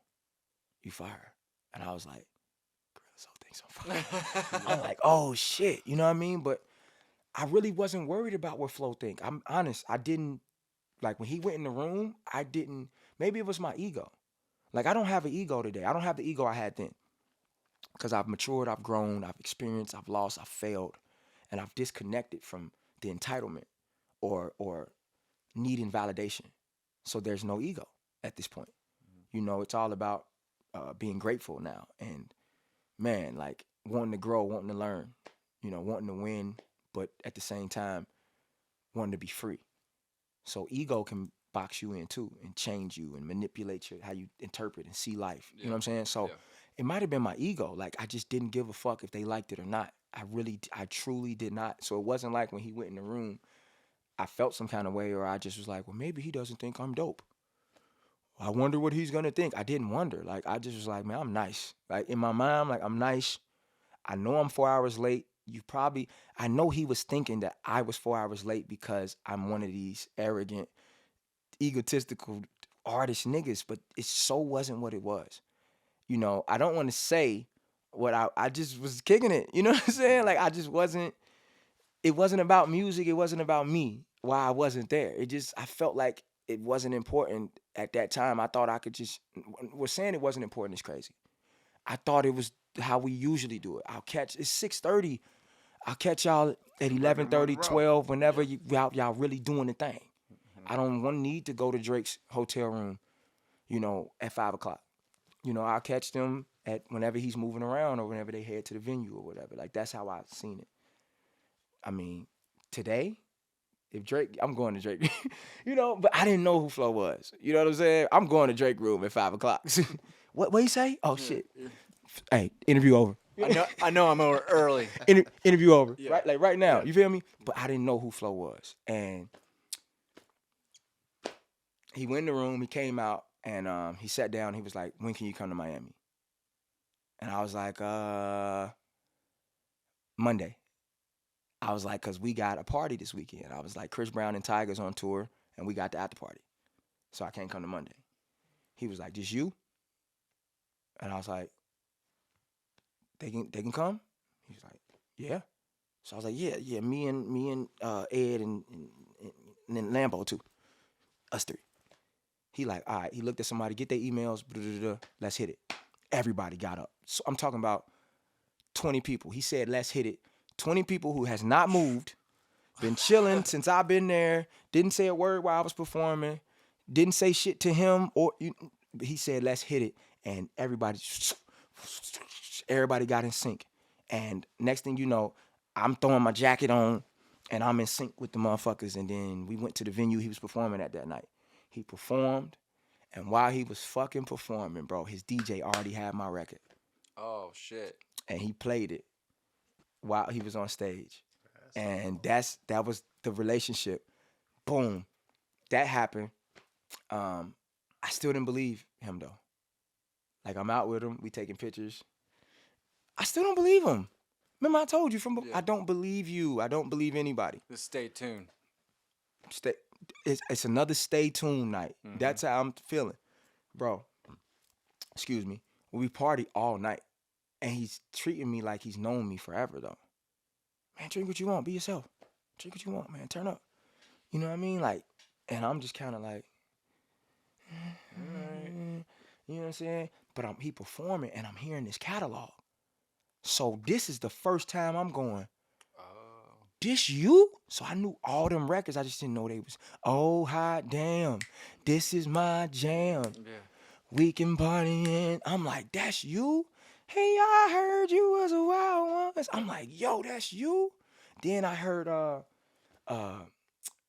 You fired. And I was like, girl, Zoe thinks I'm fired. I'm like, oh, shit. You know what I mean? But I really wasn't worried about what Flo think. I'm honest. I didn't, like, when he went in the room, maybe it was my ego. Like, I don't have an ego today. I don't have the ego I had then. Because I've matured, I've grown, I've experienced, I've lost, I've failed. And I've disconnected from the entitlement or needing validation. So there's no ego at this point. It's all about being grateful now. And, man, like, wanting to grow, wanting to learn, wanting to win, but at the same time, wanting to be free. So ego can box you in too and change you and manipulate how you interpret and see life. You know what I'm saying? So it might have been my ego. Like, I just didn't give a fuck if they liked it or not. I truly did not. So it wasn't like when he went in the room, I felt some kind of way, or I just was like, well, maybe he doesn't think I'm dope. I wonder what he's going to think. I didn't wonder. Like, I just was like, man, I'm nice. Like, in my mind, I'm like, I'm nice. I know I'm 4 hours late. I know he was thinking that I was 4 hours late because I'm one of these arrogant, egotistical artist niggas, but it so wasn't what it was. I don't want to say what I just was kicking it. You know what I'm saying? Like, it wasn't about music. It wasn't about me. Why I wasn't there. I felt like it wasn't important at that time. I thought I could just. Well, saying it wasn't important is crazy. I thought it was how we usually do it. It's 6:30. I'll catch y'all at 11:30, 12, whenever y'all really doing the thing. I don't need to go to Drake's hotel room, at 5 o'clock. I'll catch them at whenever he's moving around or whenever they head to the venue or whatever. Like, that's how I've seen it. I mean, today, if Drake, I'm going to Drake, but I didn't know who Flo was. You know what I'm saying? I'm going to Drake room at 5 o'clock. What you say? Oh, shit. Hey, interview over. I know I'm over early. Interview over. Yeah. Right? Like right now. Yeah. You feel me? But I didn't know who Flo was. And he went in the room, he came out, and he sat down. He was like, "When can you come to Miami?" And I was like, Monday. I was like, "Cause we got a party this weekend." I was like, Chris Brown and Tyga's on tour, and we got the after party. So I can't come to Monday. He was like, "Just you?" And I was like, They can come? He was like, "Yeah." So I was like, yeah, me and Ed and then Lambo too. Us three. He like, all right, he looked at somebody, get their emails, let's hit it. Everybody got up. So I'm talking about 20 people. He said, let's hit it. 20 people who has not moved, been chilling since I've been there, didn't say a word while I was performing, didn't say shit to him, he said, let's hit it. And everybody got in sync. And next thing you know, I'm throwing my jacket on and I'm in sync with the motherfuckers. And then we went to the venue he was performing at that night. He performed, and while he was fucking performing, bro, his DJ already had my record. Oh, shit. And he played it while he was on stage. And that was the relationship. Boom. That happened. I still didn't believe him, though. Like, I'm out with him, we taking pictures. I still don't believe him. Remember I told you I don't believe you. I don't believe anybody. Just stay tuned. It's another stay tuned night. Mm-hmm. That's how I'm feeling. Bro, excuse me. We party all night. And he's treating me like he's known me forever, though. Man, drink what you want. Be yourself. Drink what you want, man. Turn up. You know what I mean? Like, and I'm just kind of like, you know what I'm saying? But he performing, and I'm hearing this catalog. So this is the first time I'm going, this you? So I knew all them records. I just didn't know they was, oh, hot damn. This is my jam. Yeah. We can party in. I'm like, that's you? Hey, I heard you was a wild one. I'm like, yo, that's you? Then I heard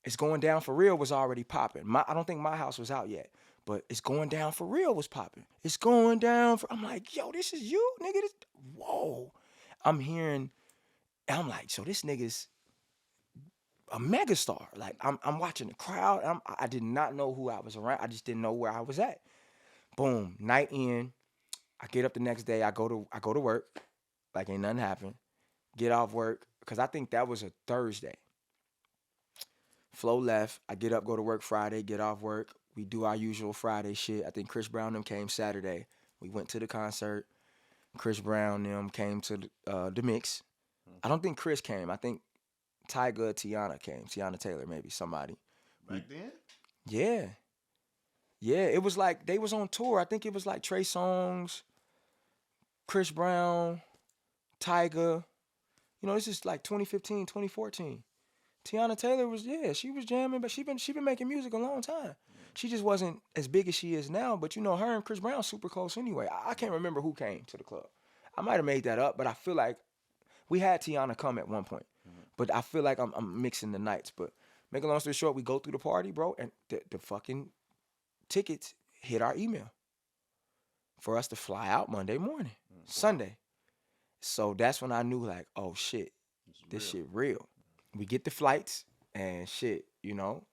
It's Going Down for Real was already popping. I don't think My House was out yet, but It's Going Down for Real was popping. It's going down for. I'm like, yo, this is you, nigga. Whoa. I'm like, so this nigga's a megastar. Like, I'm watching the crowd. I did not know who I was around. I just didn't know where I was at. Boom, night in. I get up the next day. I go to work, like ain't nothing happened. Get off work, because I think that was a Thursday. Flo left. I get up, go to work Friday, get off work. We do our usual Friday shit. I think Chris Brown them came Saturday. We went to the concert. Chris Brown them came to the mix. I don't think Chris came. I think Tyga, Tiana came. Tiana Taylor, maybe, somebody. Back then? Yeah. Yeah, it was like they was on tour. I think it was like Trey Songz, Chris Brown, Tyga. You know, this is like 2015, 2014. Tiana Taylor she was jamming, but she been making music a long time. She just wasn't as big as she is now, but you know, her and Chris Brown super close anyway. I can't remember who came to the club. I might have made that up, but I feel like we had Tiana come at one point. But I feel like I'm mixing the nights. But make a long story short, we go through the party, bro, and the fucking tickets hit our email for us to fly out Monday morning, Sunday. So that's when I knew, like, oh shit, this shit real. We get the flights and shit, you know.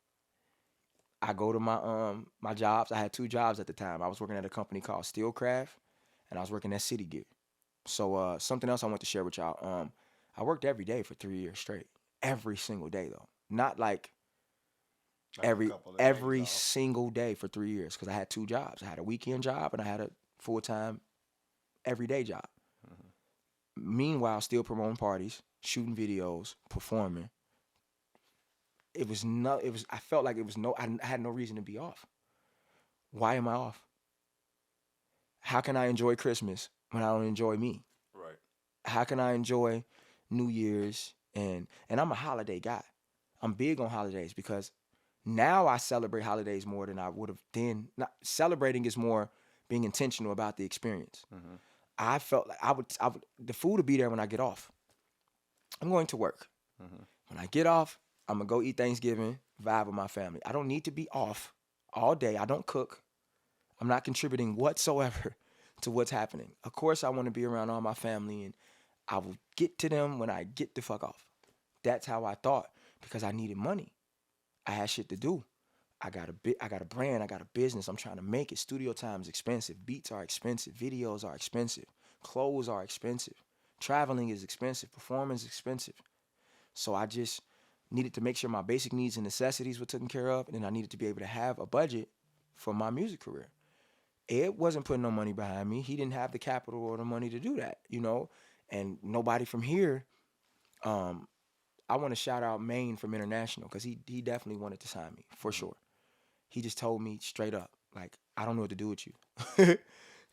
I go to my jobs. I had 2 jobs at the time. I was working at a company called Steelcraft, and I was working at City Gear. So something else I want to share with y'all. I worked every day for 3 years straight. Every single day, though. Not like every single day for 3 years, because I had 2 jobs. I had a weekend job and I had a full-time everyday job. Meanwhile, still promoting parties, shooting videos, performing I felt like I had no reason to be off. Why am I off? How can I enjoy Christmas when I don't enjoy me? Right. How can I enjoy New Year's and I'm a holiday guy. I'm big on holidays because now I celebrate holidays more than I would have then. Not, celebrating is more being intentional about the experience. Mm-hmm. I felt like I would the food will be there when I get off. I'm going to work. Mm-hmm. When I get off, I'm gonna go eat Thanksgiving, vibe with my family. I don't need to be off all day. I don't cook. I'm not contributing whatsoever to what's happening. Of course, I want to be around all my family, and I will get to them when I get the fuck off. That's how I thought because I needed money. I had shit to do. I got a brand. I got a business. I'm trying to make it. Studio time is expensive. Beats are expensive. Videos are expensive. Clothes are expensive. Traveling is expensive. Performing is expensive. So I just needed to make sure my basic needs and necessities were taken care of, and then I needed to be able to have a budget for my music career. Ed wasn't putting no money behind me. He didn't have the capital or the money to do that, and nobody from here. I want to shout out Maine from International because he definitely wanted to sign me for sure. He just told me straight up, like, I don't know what to do with you.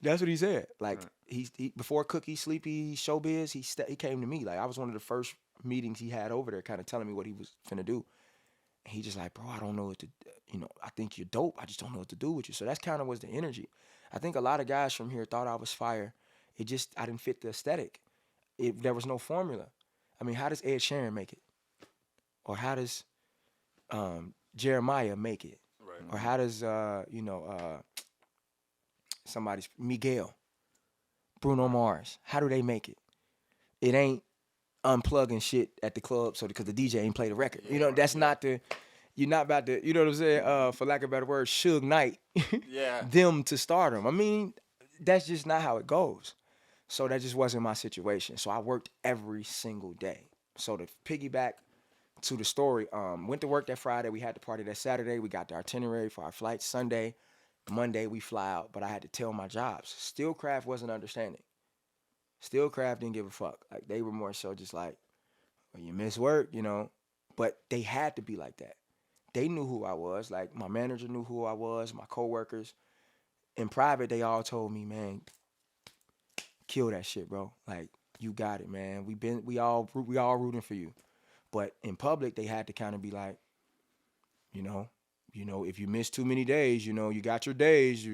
That's what he said. Like he before Cookie, Sleepy, Showbiz, he came to me. Like I was one of the first meetings he had over there, kind of telling me what he was finna do. And he just like, bro, I don't know what to, I think you're dope. I just don't know what to do with you. So that's kind of was the energy. I think a lot of guys from here thought I was fire. I didn't fit the aesthetic. There was no formula. I mean, how does Ed Sheeran make it? Or how does Jeremiah make it? Right. Or how does somebody's Miguel, Bruno Mars? How do they make it? It ain't unplugging shit at the club because the DJ ain't played a record. That's not the. You're not about to. You know what I'm saying? For lack of a better word, Suge Knight. Yeah. Them to stardom. I mean, that's just not how it goes. So that just wasn't my situation. So I worked every single day. So to piggyback to the story, went to work that Friday. We had the party that Saturday. We got the itinerary for our flight Sunday. Monday we fly out. But I had to tell my jobs. Steelcraft wasn't understanding. Steelcraft didn't give a fuck. Like they were more so just like, well, you miss work, But they had to be like that. They knew who I was. Like my manager knew who I was. My coworkers. In private, they all told me, man, kill that shit, bro. Like you got it, man. We all rooting for you. But in public, they had to kind of be like, if you miss too many days, you got your days.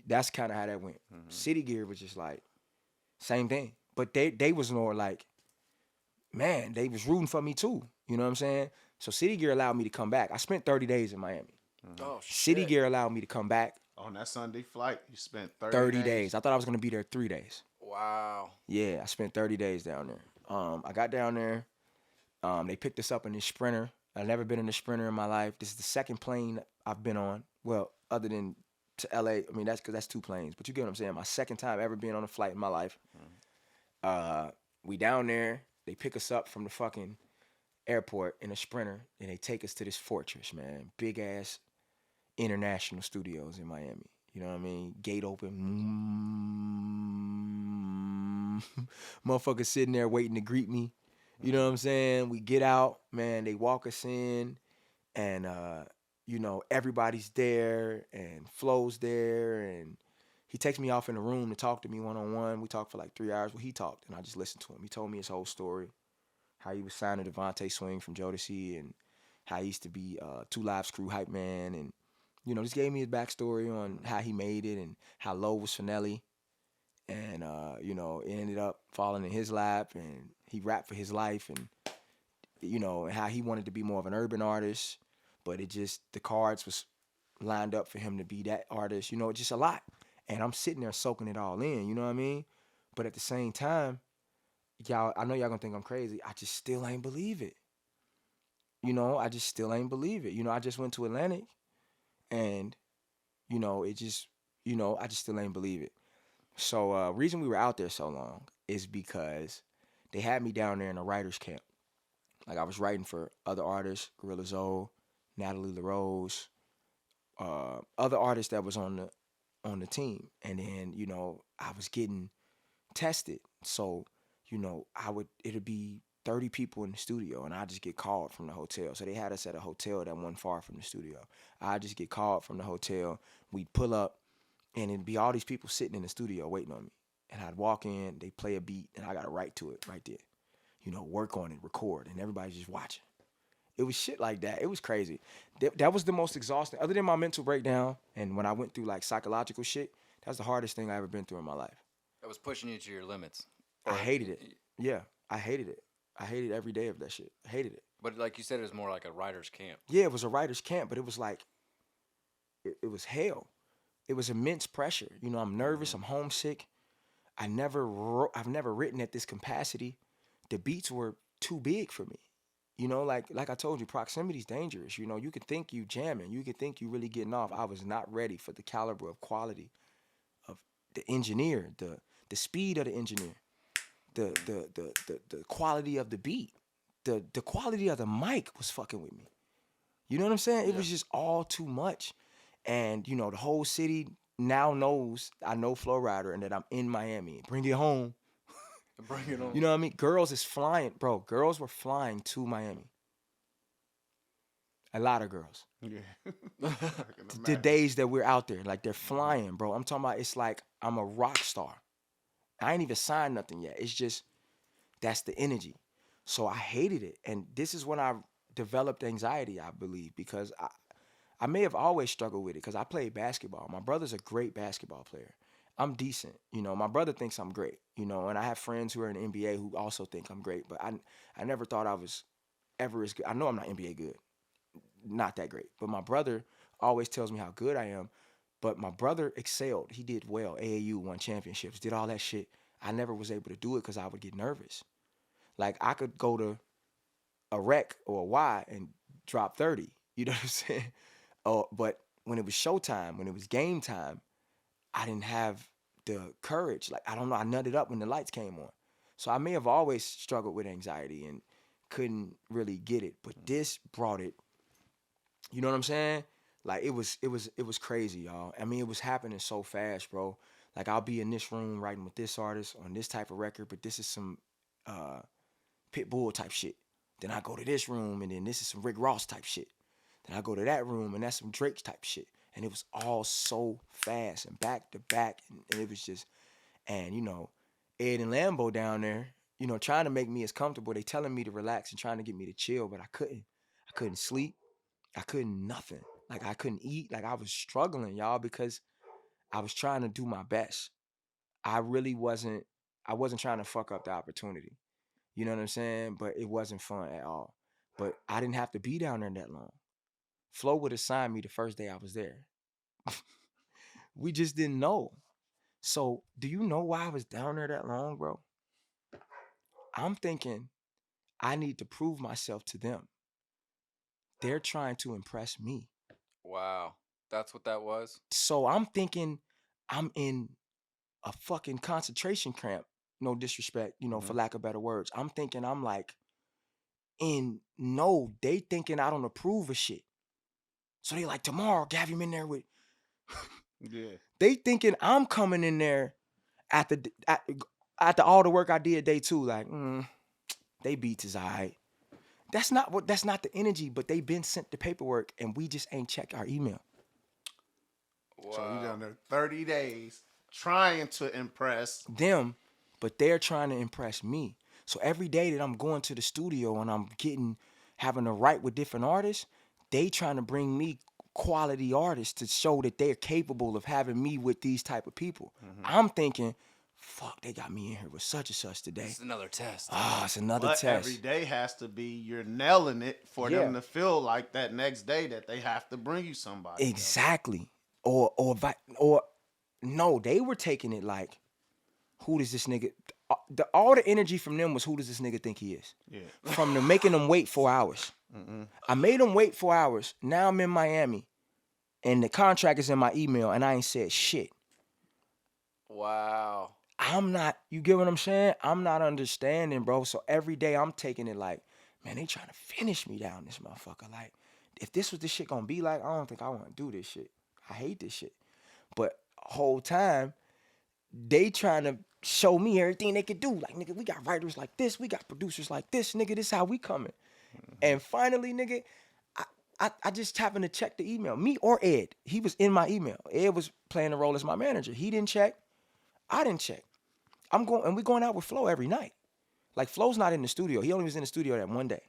That's kind of how that went. Mm-hmm. City Gear was just like, same thing. But they was more like, man, they was rooting for me too. You know what I'm saying? So City Gear allowed me to come back. I spent 30 days in Miami. Mm-hmm. Oh, shit. City Gear allowed me to come back. On that Sunday flight, you spent 30 days. I thought I was going to be there 3 days. Wow. Yeah, I spent 30 days down there. I got down there. They picked us up in this Sprinter. I've never been in a Sprinter in my life. This is the second plane I've been on. Well, other than to LA. I mean, that's because that's 2 planes. But you get what I'm saying? My second time ever being on a flight in my life. Mm-hmm. We down there. They pick us up from the fucking airport in a Sprinter. And they take us to this fortress, man. Big ass International Studios in Miami. You know what I mean? Gate open. Motherfuckers sitting there waiting to greet me. You know what I'm saying? We get out, man. They walk us in, and everybody's there, and Flo's there, and he takes me off in the room to talk to me one-on-one. We talked for like 3 hours. Well, he talked, and I just listened to him. He told me his whole story, how he was signed to Devontae Swing from Jodeci, and how he used to be 2 Live Crew hype man, and just gave me his backstory on how he made it and how low was Finelli. And, it ended up falling in his lap, and he rapped for his life, and, and how he wanted to be more of an urban artist, but the cards was lined up for him to be that artist, just a lot. And I'm sitting there soaking it all in, you know what I mean? But at the same time, I know y'all gonna think I'm crazy. I just still ain't believe it. I just still ain't believe it. I just went to Atlantic, and, I just still ain't believe it. So reason we were out there so long is because they had me down there in a writer's camp. Like I was writing for other artists, Gorilla Zoe, Natalie LaRose, other artists that was on the team. And then, I was getting tested. So, it'd be 30 people in the studio, and I just get called from the hotel. So they had us at a hotel that wasn't far from the studio. I just get called from the hotel. We'd pull up, and it'd be all these people sitting in the studio waiting on me. And I'd walk in, they play a beat, and I got to write to it right there. You know, work on it, record, and everybody's just watching. It was shit like that. It was crazy. That was the most exhausting. Other than my mental breakdown, and when I went through like psychological shit, that was the hardest thing I ever been through in my life. That was pushing you to your limits. I hated it. Yeah, I hated it. I hated every day of that shit. I hated it. But like you said, it was more like a writer's camp. Yeah, it was a writer's camp, but it was like, it was hell. It was immense pressure. You know, I'm nervous. I'm homesick. I've never written at this capacity. The beats were too big for me. You know, like I told you, proximity is dangerous. You know, you could think you jamming. You could think you really getting off. I was not ready for the caliber of quality of the engineer, the speed of the engineer, the quality of the beat, the quality of the mic was fucking with me. You know what I'm saying? It was just all too much. And, you know, the whole city now knows I know Flo Rida and that I'm in Miami. Bring it home. Bring it on. You know what I mean? Girls is flying, bro. Girls were flying to Miami. A lot of girls. Yeah. The days that we're out there, like they're flying, bro. I'm talking about it's like I'm a rock star. I ain't even signed nothing yet. It's just, that's the energy. So I hated it. And this is when I developed anxiety, I believe, because I may have always struggled with it because I played basketball. My brother's a great basketball player. I'm decent. You know, my brother thinks I'm great, you know, and I have friends who are in the NBA who also think I'm great, but I never thought I was ever as good. I know I'm not NBA good. Not that great. But my brother always tells me how good I am. But my brother excelled. He did well. AAU won championships, did all that shit. I never was able to do it because I would get nervous. Like I could go to a rec or a Y and drop 30. You know what I'm saying? But when it was showtime, when it was game time, I didn't have the courage. Like, I don't know, I nutted up when the lights came on. So I may have always struggled with anxiety and couldn't really get it. But this brought it. You know what I'm saying? Like it was crazy, y'all. I mean, it was happening so fast, bro. Like I'll be in this room writing with this artist on this type of record, but this is some Pitbull type shit. Then I go to this room and then this is some Rick Ross type shit. Then I go to that room and that's some Drake type shit. And it was all so fast and back to back. And it was just, and you know, Ed and Lambo down there, you know, trying to make me as comfortable. They telling me to relax and trying to get me to chill, but I couldn't. I couldn't sleep. I couldn't nothing. Like I couldn't eat. Like I was struggling, y'all, because I was trying to do my best. I wasn't trying to fuck up the opportunity. You know what I'm saying? But it wasn't fun at all. But I didn't have to be down there that long. Flo would have signed me the first day I was there. We just didn't know. So, do you know why I was down there that long, bro? I'm thinking I need to prove myself to them. They're trying to impress me. Wow. That's what that was? So I'm thinking I'm in a fucking concentration camp. No disrespect, you know, for lack of better words. I'm thinking I'm like they thinking I don't approve of shit. So they like, tomorrow, have him in there with. Yeah. They thinking I'm coming in there after all the work I did day 2. Like, they beats is all right. That's not the energy. But they been sent the paperwork and we just ain't checked our email. Wow. So you down there 30 days trying to impress them, but they're trying to impress me. So every day that I'm going to the studio and I'm having to write with different artists, they trying to bring me quality artists to show that they're capable of having me with these type of people. I'm thinking, fuck, they got me in here with such and such today. It's another test. It's another test. Every day has to be, you're nailing it for them to feel like that next day that they have to bring you somebody. Exactly. Or no, they were taking it like, who does this nigga, all the energy from them was, who does this nigga think he is? Yeah. From the making them wait 4 hours. I made them wait 4 hours. Now I'm in Miami and the contract is in my email and I ain't said shit. Wow. You get what I'm saying? I'm not understanding, bro. So every day I'm taking it like, man, they trying to finish me down this motherfucker. Like, if this was this shit gonna be like, I don't think I want to do this shit. I hate this shit. But whole time, they trying to show me everything they could do. Like, nigga, we got writers like this, we got producers like this, nigga, this how we coming. And finally, nigga, I just happened to check the email. Me or Ed. He was in my email. Ed was playing the role as my manager. He didn't check. I didn't check. We going out with Flo every night. Like, Flo's not in the studio. He only was in the studio that one day.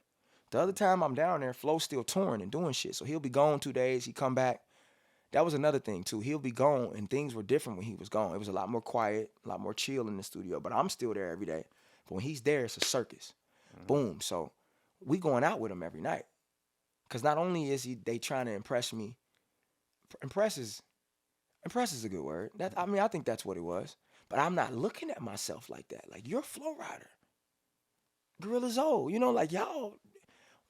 The other time I'm down there, Flo's still touring and doing shit. So he'll be gone 2 days. He come back. That was another thing, too. He'll be gone, and things were different when he was gone. It was a lot more quiet, a lot more chill in the studio. But I'm still there every day. But when he's there, it's a circus. Boom. So we going out with him every night. Because not only is they trying to impress me. Impress is a good word. I think that's what it was. But I'm not looking at myself like that. Like, you're Flo Rida. Gorilla Zoe. You know, like, y'all,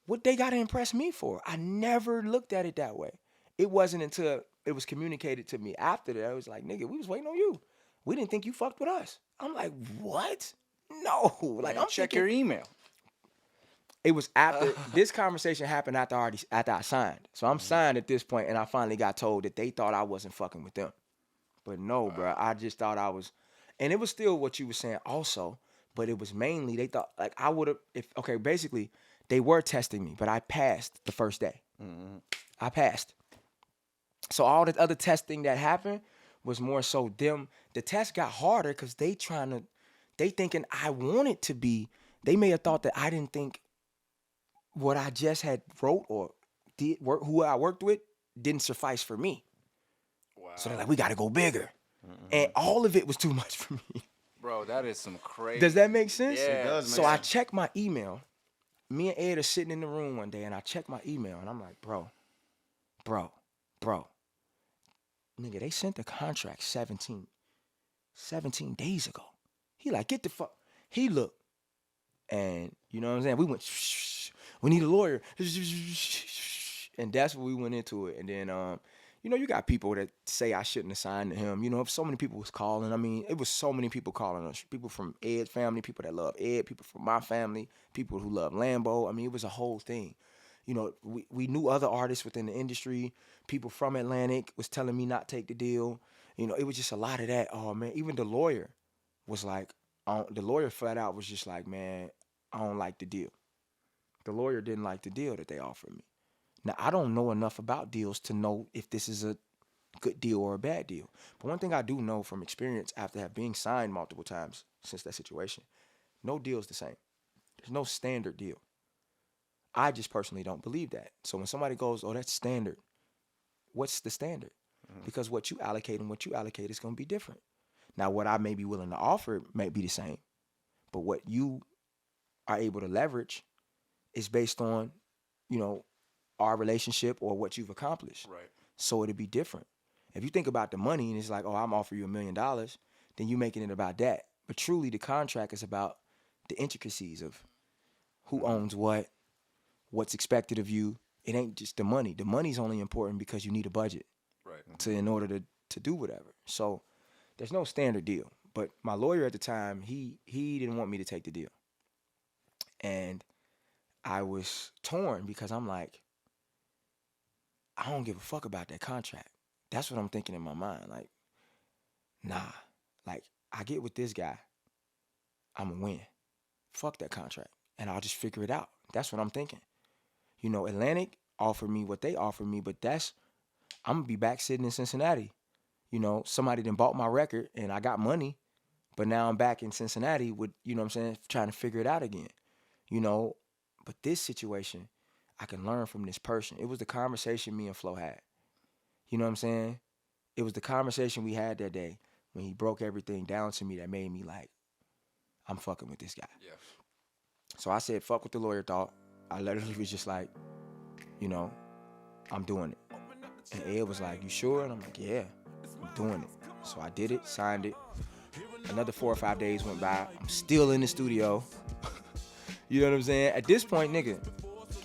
what they got to impress me for? I never looked at it that way. It wasn't until it was communicated to me after that. I was like, nigga, we was waiting on you. We didn't think you fucked with us. I'm like, what? No. Like, Man, I'm check thinking, your email. It was after this conversation happened after I signed. So I'm signed at this point, and I finally got told that they thought I wasn't fucking with them. But no, bro, I just thought I was, and it was still what you were saying also, but it was mainly they thought like I would have basically they were testing me, but I passed the first day. I passed. So all the other testing that happened was more so them. The test got harder because they thinking I wanted to be. They may have thought that I didn't think what I just had wrote or did work, who I worked with didn't suffice for me. Wow. So they're like, we got to go bigger. And all of it was too much for me. Bro, that is some crazy. Does that make sense? Yeah. It does So make I sense. checked my email. Me and Ed are sitting in the room one day, and I checked my email, and I'm like, bro. Nigga, they sent the contract 17 days ago. He like, get the fuck. He looked, and you know what I'm saying? We went, we need a lawyer. And that's what we went into it. And then, you know, you got people that say I shouldn't have signed to him. You know, if so many people was calling. I mean, it was so many people calling us. People from Ed's family, people that love Ed, people from my family, people who love Lambo. I mean, it was a whole thing. You know, we knew other artists within the industry. People from Atlantic was telling me not take the deal. You know, it was just a lot of that. Oh, man, even the lawyer was like, the lawyer flat out was just like, man, I don't like the deal. The lawyer didn't like the deal that they offered me. Now, I don't know enough about deals to know if this is a good deal or a bad deal. But one thing I do know from experience after being signed multiple times since that situation, no deal is the same. There's no standard deal. I just personally don't believe that. So when somebody goes, oh, that's standard, what's the standard? Because what you allocate and what you allocate is going to be different. Now, what I may be willing to offer may be the same. But what you are able to leverage is based on, you know, our relationship or what you've accomplished. Right. So it'd be different. If you think about the money and it's like, oh, I'm offering you $1 million, then you're making it about that. But truly the contract is about the intricacies of who owns what, what's expected of you. It ain't just the money. The money's only important because you need a budget. Right. In order to do whatever. So there's no standard deal. But my lawyer at the time, he didn't want me to take the deal. And I was torn because I'm like, I don't give a fuck about that contract. That's what I'm thinking in my mind. Like, nah. Like, I get with this guy, I'm gonna win. Fuck that contract. And I'll just figure it out. That's what I'm thinking. You know, Atlantic offered me what they offered me, but I'm gonna be back sitting in Cincinnati. You know, somebody done bought my record and I got money, but now I'm back in Cincinnati with, you know what I'm saying, trying to figure it out again. You know, but this situation, I can learn from this person. It was the conversation me and Flo had. You know what I'm saying? It was the conversation we had that day when he broke everything down to me that made me like, I'm fucking with this guy. Yeah. So I said, fuck what the lawyer thought. I literally was just like, you know, I'm doing it. And Ed was like, you sure? And I'm like, yeah, I'm doing it. So I did it, signed it. Another 4 or 5 days went by. I'm still in the studio. You know what I'm saying? At this point, nigga,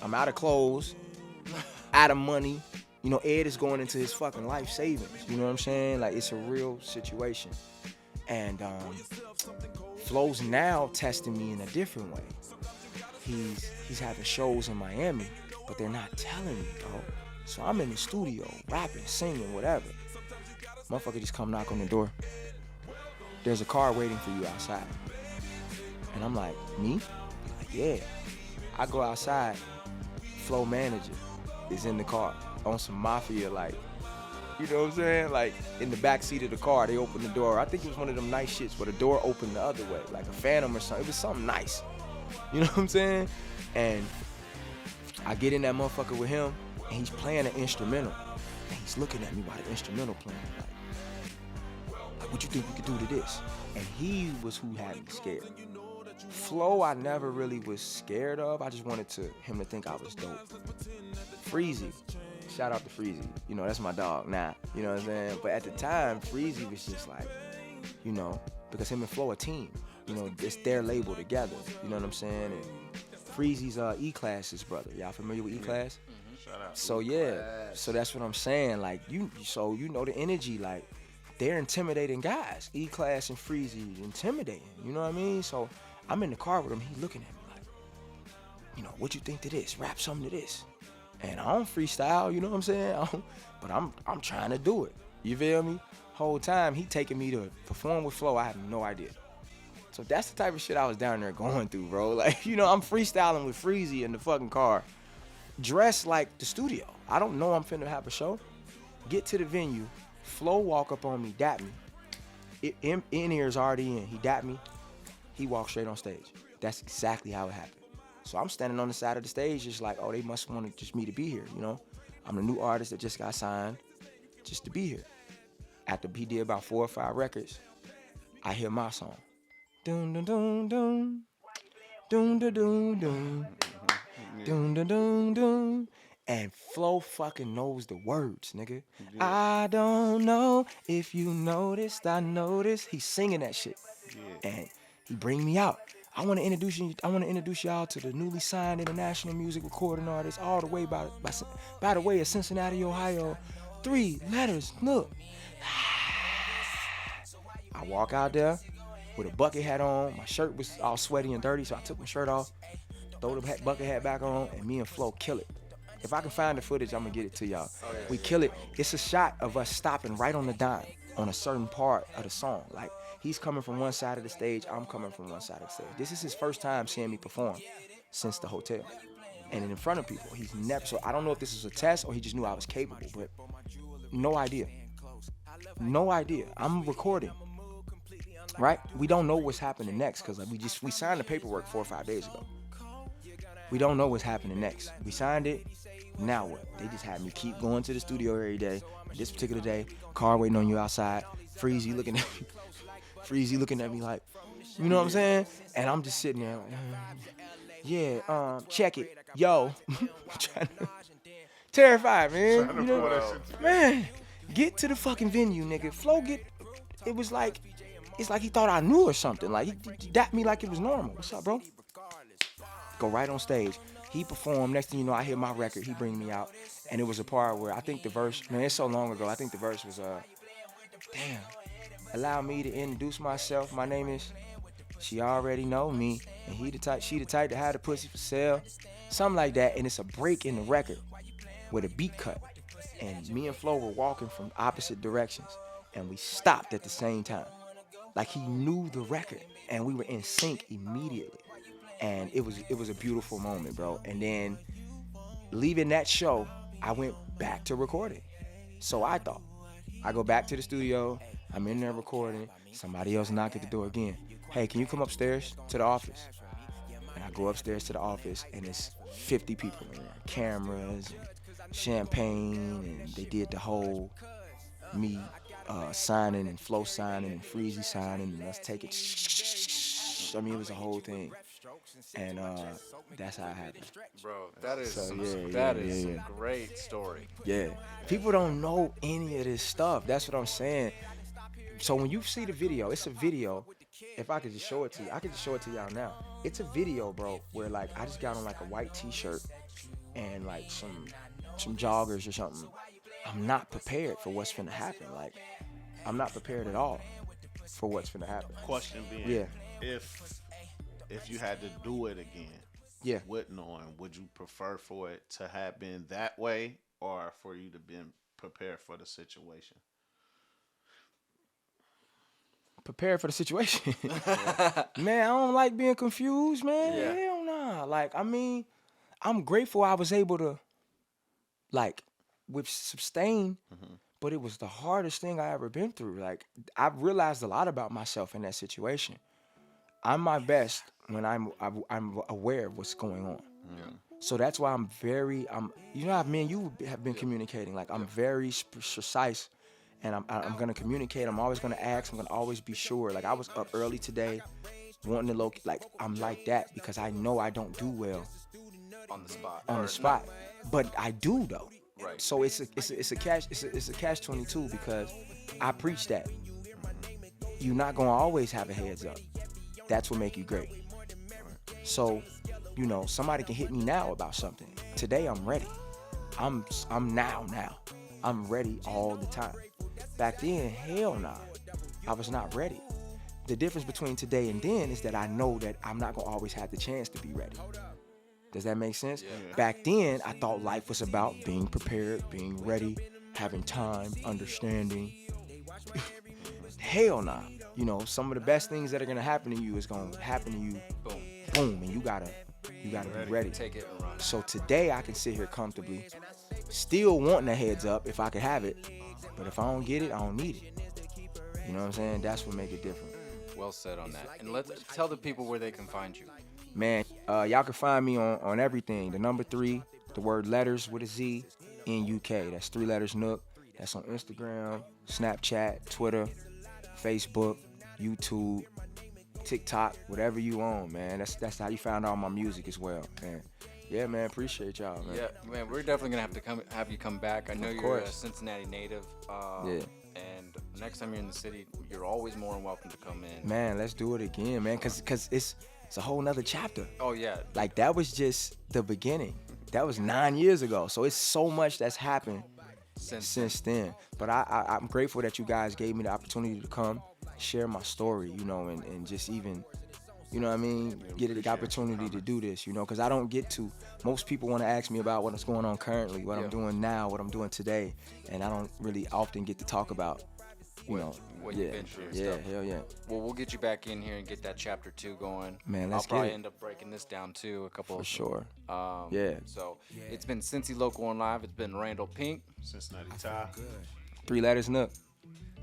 I'm out of clothes, out of money. You know, Ed is going into his fucking life savings. You know what I'm saying? Like, it's a real situation. And Flo's now testing me in a different way. He's having shows in Miami, but they're not telling me, bro. So I'm in the studio, rapping, singing, whatever. Motherfucker just come knock on the door. there's a car waiting for you outside. And I'm like, me? Like, yeah. I go outside, Flo manager is in the car on some mafia, like, you know what I'm saying? Like, in the back seat of the car, they open the door. I think it was one of them nice shits where the door opened the other way, like a Phantom or something. It was something nice. You know what I'm saying? And I get in that motherfucker with him, and he's playing an instrumental. And he's looking at me while the instrumental playing. Like, what you think we could do to this? And he was who had me scared. Flo, I never really was scared of. I just wanted him to think I was dope. Freezy, shout out to Freezy. You know, that's my dog now. You know what I'm saying? But at the time, Freezy was just like, you know, because him and Flo a team. You know, it's their label together. You know what I'm saying? And Freezy's E-Class's brother. Y'all familiar with E-Class? Shout out. So yeah, so that's what I'm saying. Like you know the energy. Like they're intimidating guys. E-Class and Freezy intimidating. You know what I mean? So I'm in the car with him. He looking at me like, you know, what you think to this? Rap something to this. And I don't freestyle. You know what I'm saying? But I'm trying to do it. You feel me? Whole time he taking me to perform with Flo. I have no idea. So that's the type of shit I was down there going through, bro. Like, you know, I'm freestyling with Freezy in the fucking car, dressed like the studio. I don't know I'm finna have a show. Get to the venue, Flo walk up on me, dap me. In-ear's already in. He dap me. He walks straight on stage. That's exactly how it happened. So I'm standing on the side of the stage just like, oh, they must want just me to be here, you know? I'm the new artist that just got signed just to be here. After he did about 4 or 5 records, I hear my song. Dun dun dun dun. Dun dun dun dun. Dun dun dun dun. And Flo fucking knows the words, nigga. Yeah. I don't know if you noticed, I noticed. He's singing that shit. Yeah. And he bring me out. I want to introduce y'all to the newly signed international music recording artist, all the way by the way of Cincinnati, Ohio. 3Letterz Nuk. I walk out there with a bucket hat on. My shirt was all sweaty and dirty, so I took my shirt off, throw the bucket hat back on, and me and Flo kill it. If I can find the footage, I'm gonna get it to y'all. Oh, yeah. We kill it. It's a shot of us stopping right on the dime on a certain part of the song. Like, he's coming from one side of the stage, I'm coming from one side of the stage. This is his first time seeing me perform since the hotel. And in front of people, he's never, so I don't know if this was a test or he just knew I was capable, but no idea. No idea. I'm recording, right? We don't know what's happening next because we signed the paperwork 4 or 5 days ago. We don't know what's happening next. We signed it. Now what? They just had me keep going to the studio every day. This particular day, car waiting on you outside. Freezy looking at me. Freezy looking at me like, you know what I'm saying? And I'm just sitting there like, check it. Yo. Terrified, man. You know, man, get to the fucking venue, nigga. Flo it's like he thought I knew or something. Like, he dapped me like it was normal. What's up, bro? Go right on stage. He performed. Next thing you know, I hear my record. He bring me out. And it was a part where I think the verse, man, it's so long ago. I think the verse was, allow me to introduce myself. My name is, she already know me. And she the type to have the pussy for sale. Something like that. And it's a break in the record with a beat cut. And me and Flo were walking from opposite directions. And we stopped at the same time. Like, he knew the record. And we were in sync immediately. And it was a beautiful moment, bro. And then leaving that show, I went back to recording. So I thought, I go back to the studio, I'm in there recording, somebody else knocked at the door again. Hey, can you come upstairs to the office? And I go upstairs to the office, and it's 50 people in there, cameras, and champagne, and they did the whole me signing and Flo signing and Freezy signing, and let's take it. I mean, it was a whole thing. And that's how it happened. Bro, that is so, some great story. Yeah. People don't know any of this stuff. That's what I'm saying. So when you see the video, it's a video. If I could just show it to you, I could just show it to y'all now. It's a video, bro, where like I just got on like a white t-shirt and like some joggers or something. I'm not prepared for what's finna happen. Like, I'm not prepared at all for what's finna happen. Question being, yeah, if you had to do it again, yeah, with knowing, would you prefer for it to have been that way or for you to been prepared for the situation? prepared for the situation. Man, I don't like being confused, man. Yeah. Hell nah. Like, I mean, I'm grateful I was able to, like, sustain, but it was the hardest thing I ever been through. Like, I've realized a lot about myself in that situation. I'm my best when I'm aware of what's going on. So that's why you know how me and you have been communicating. Like, I'm very precise, and I'm gonna communicate. I'm always gonna ask. I'm gonna always be sure. Like, I was up early today, wanting to like, I'm like that because I know I don't do well On the spot. on the spot, but I do though. Right. So it's a catch 22 because I preach that you're not gonna always have a heads up. That's what make you great. So, you know, somebody can hit me now about something. Today I'm ready. I'm now. I'm ready all the time. Back then, hell nah. I was not ready. The difference between today and then is that I know that I'm not gonna always have the chance to be ready. Does that make sense? Yeah. Back then, I thought life was about being prepared, being ready, having time, understanding. Hell nah. You know, some of the best things that are gonna happen to you is gonna happen to you, boom, and you gotta be ready. Take it and run. So today I can sit here comfortably, still wanting a heads up if I could have it, but if I don't get it, I don't need it. You know what I'm saying? That's what make it different. Well said on that. And let's tell the people where they can find you. Man, y'all can find me on everything. The number 3, the word letters with a Z in UK. That's 3Letterz Nuk. That's on Instagram, Snapchat, Twitter, Facebook, YouTube, TikTok, whatever you own, man. That's how you found all my music as well, man. Yeah, man, appreciate y'all, man. Yeah, man, we're definitely gonna have to have you come back. I know Of you're a course. Cincinnati native. Yeah. And next time you're in the city, you're always more than welcome to come in. Man, let's do it again, man, cause it's a whole nother chapter. Oh yeah. Like, that was just the beginning. That was 9 years ago. So it's so much that's happened since then. But I'm grateful that you guys gave me the opportunity to come share my story, you know, and just even, you know what I mean, get the opportunity to do this, you know, because I don't get to. Most people want to ask me about what's going on currently, what I'm doing now, what I'm doing today, and I don't really often get to talk about, you know, what yeah, you've been through and yeah, stuff. hell yeah. Well, we'll get you back in here and get that chapter 2 going. Man, let's I'll probably get it. end up breaking this down too, a couple For of sure. Um, Yeah. So it's been Cincy Local and Live. It's been Randall Pink. Cincinnati Ty. 3Letterz Nuk.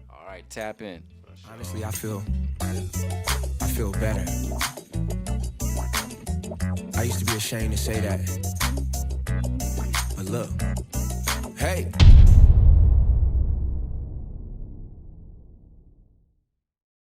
All right, tap in. Honestly, I feel better. I used to be ashamed to say that. But look, hey.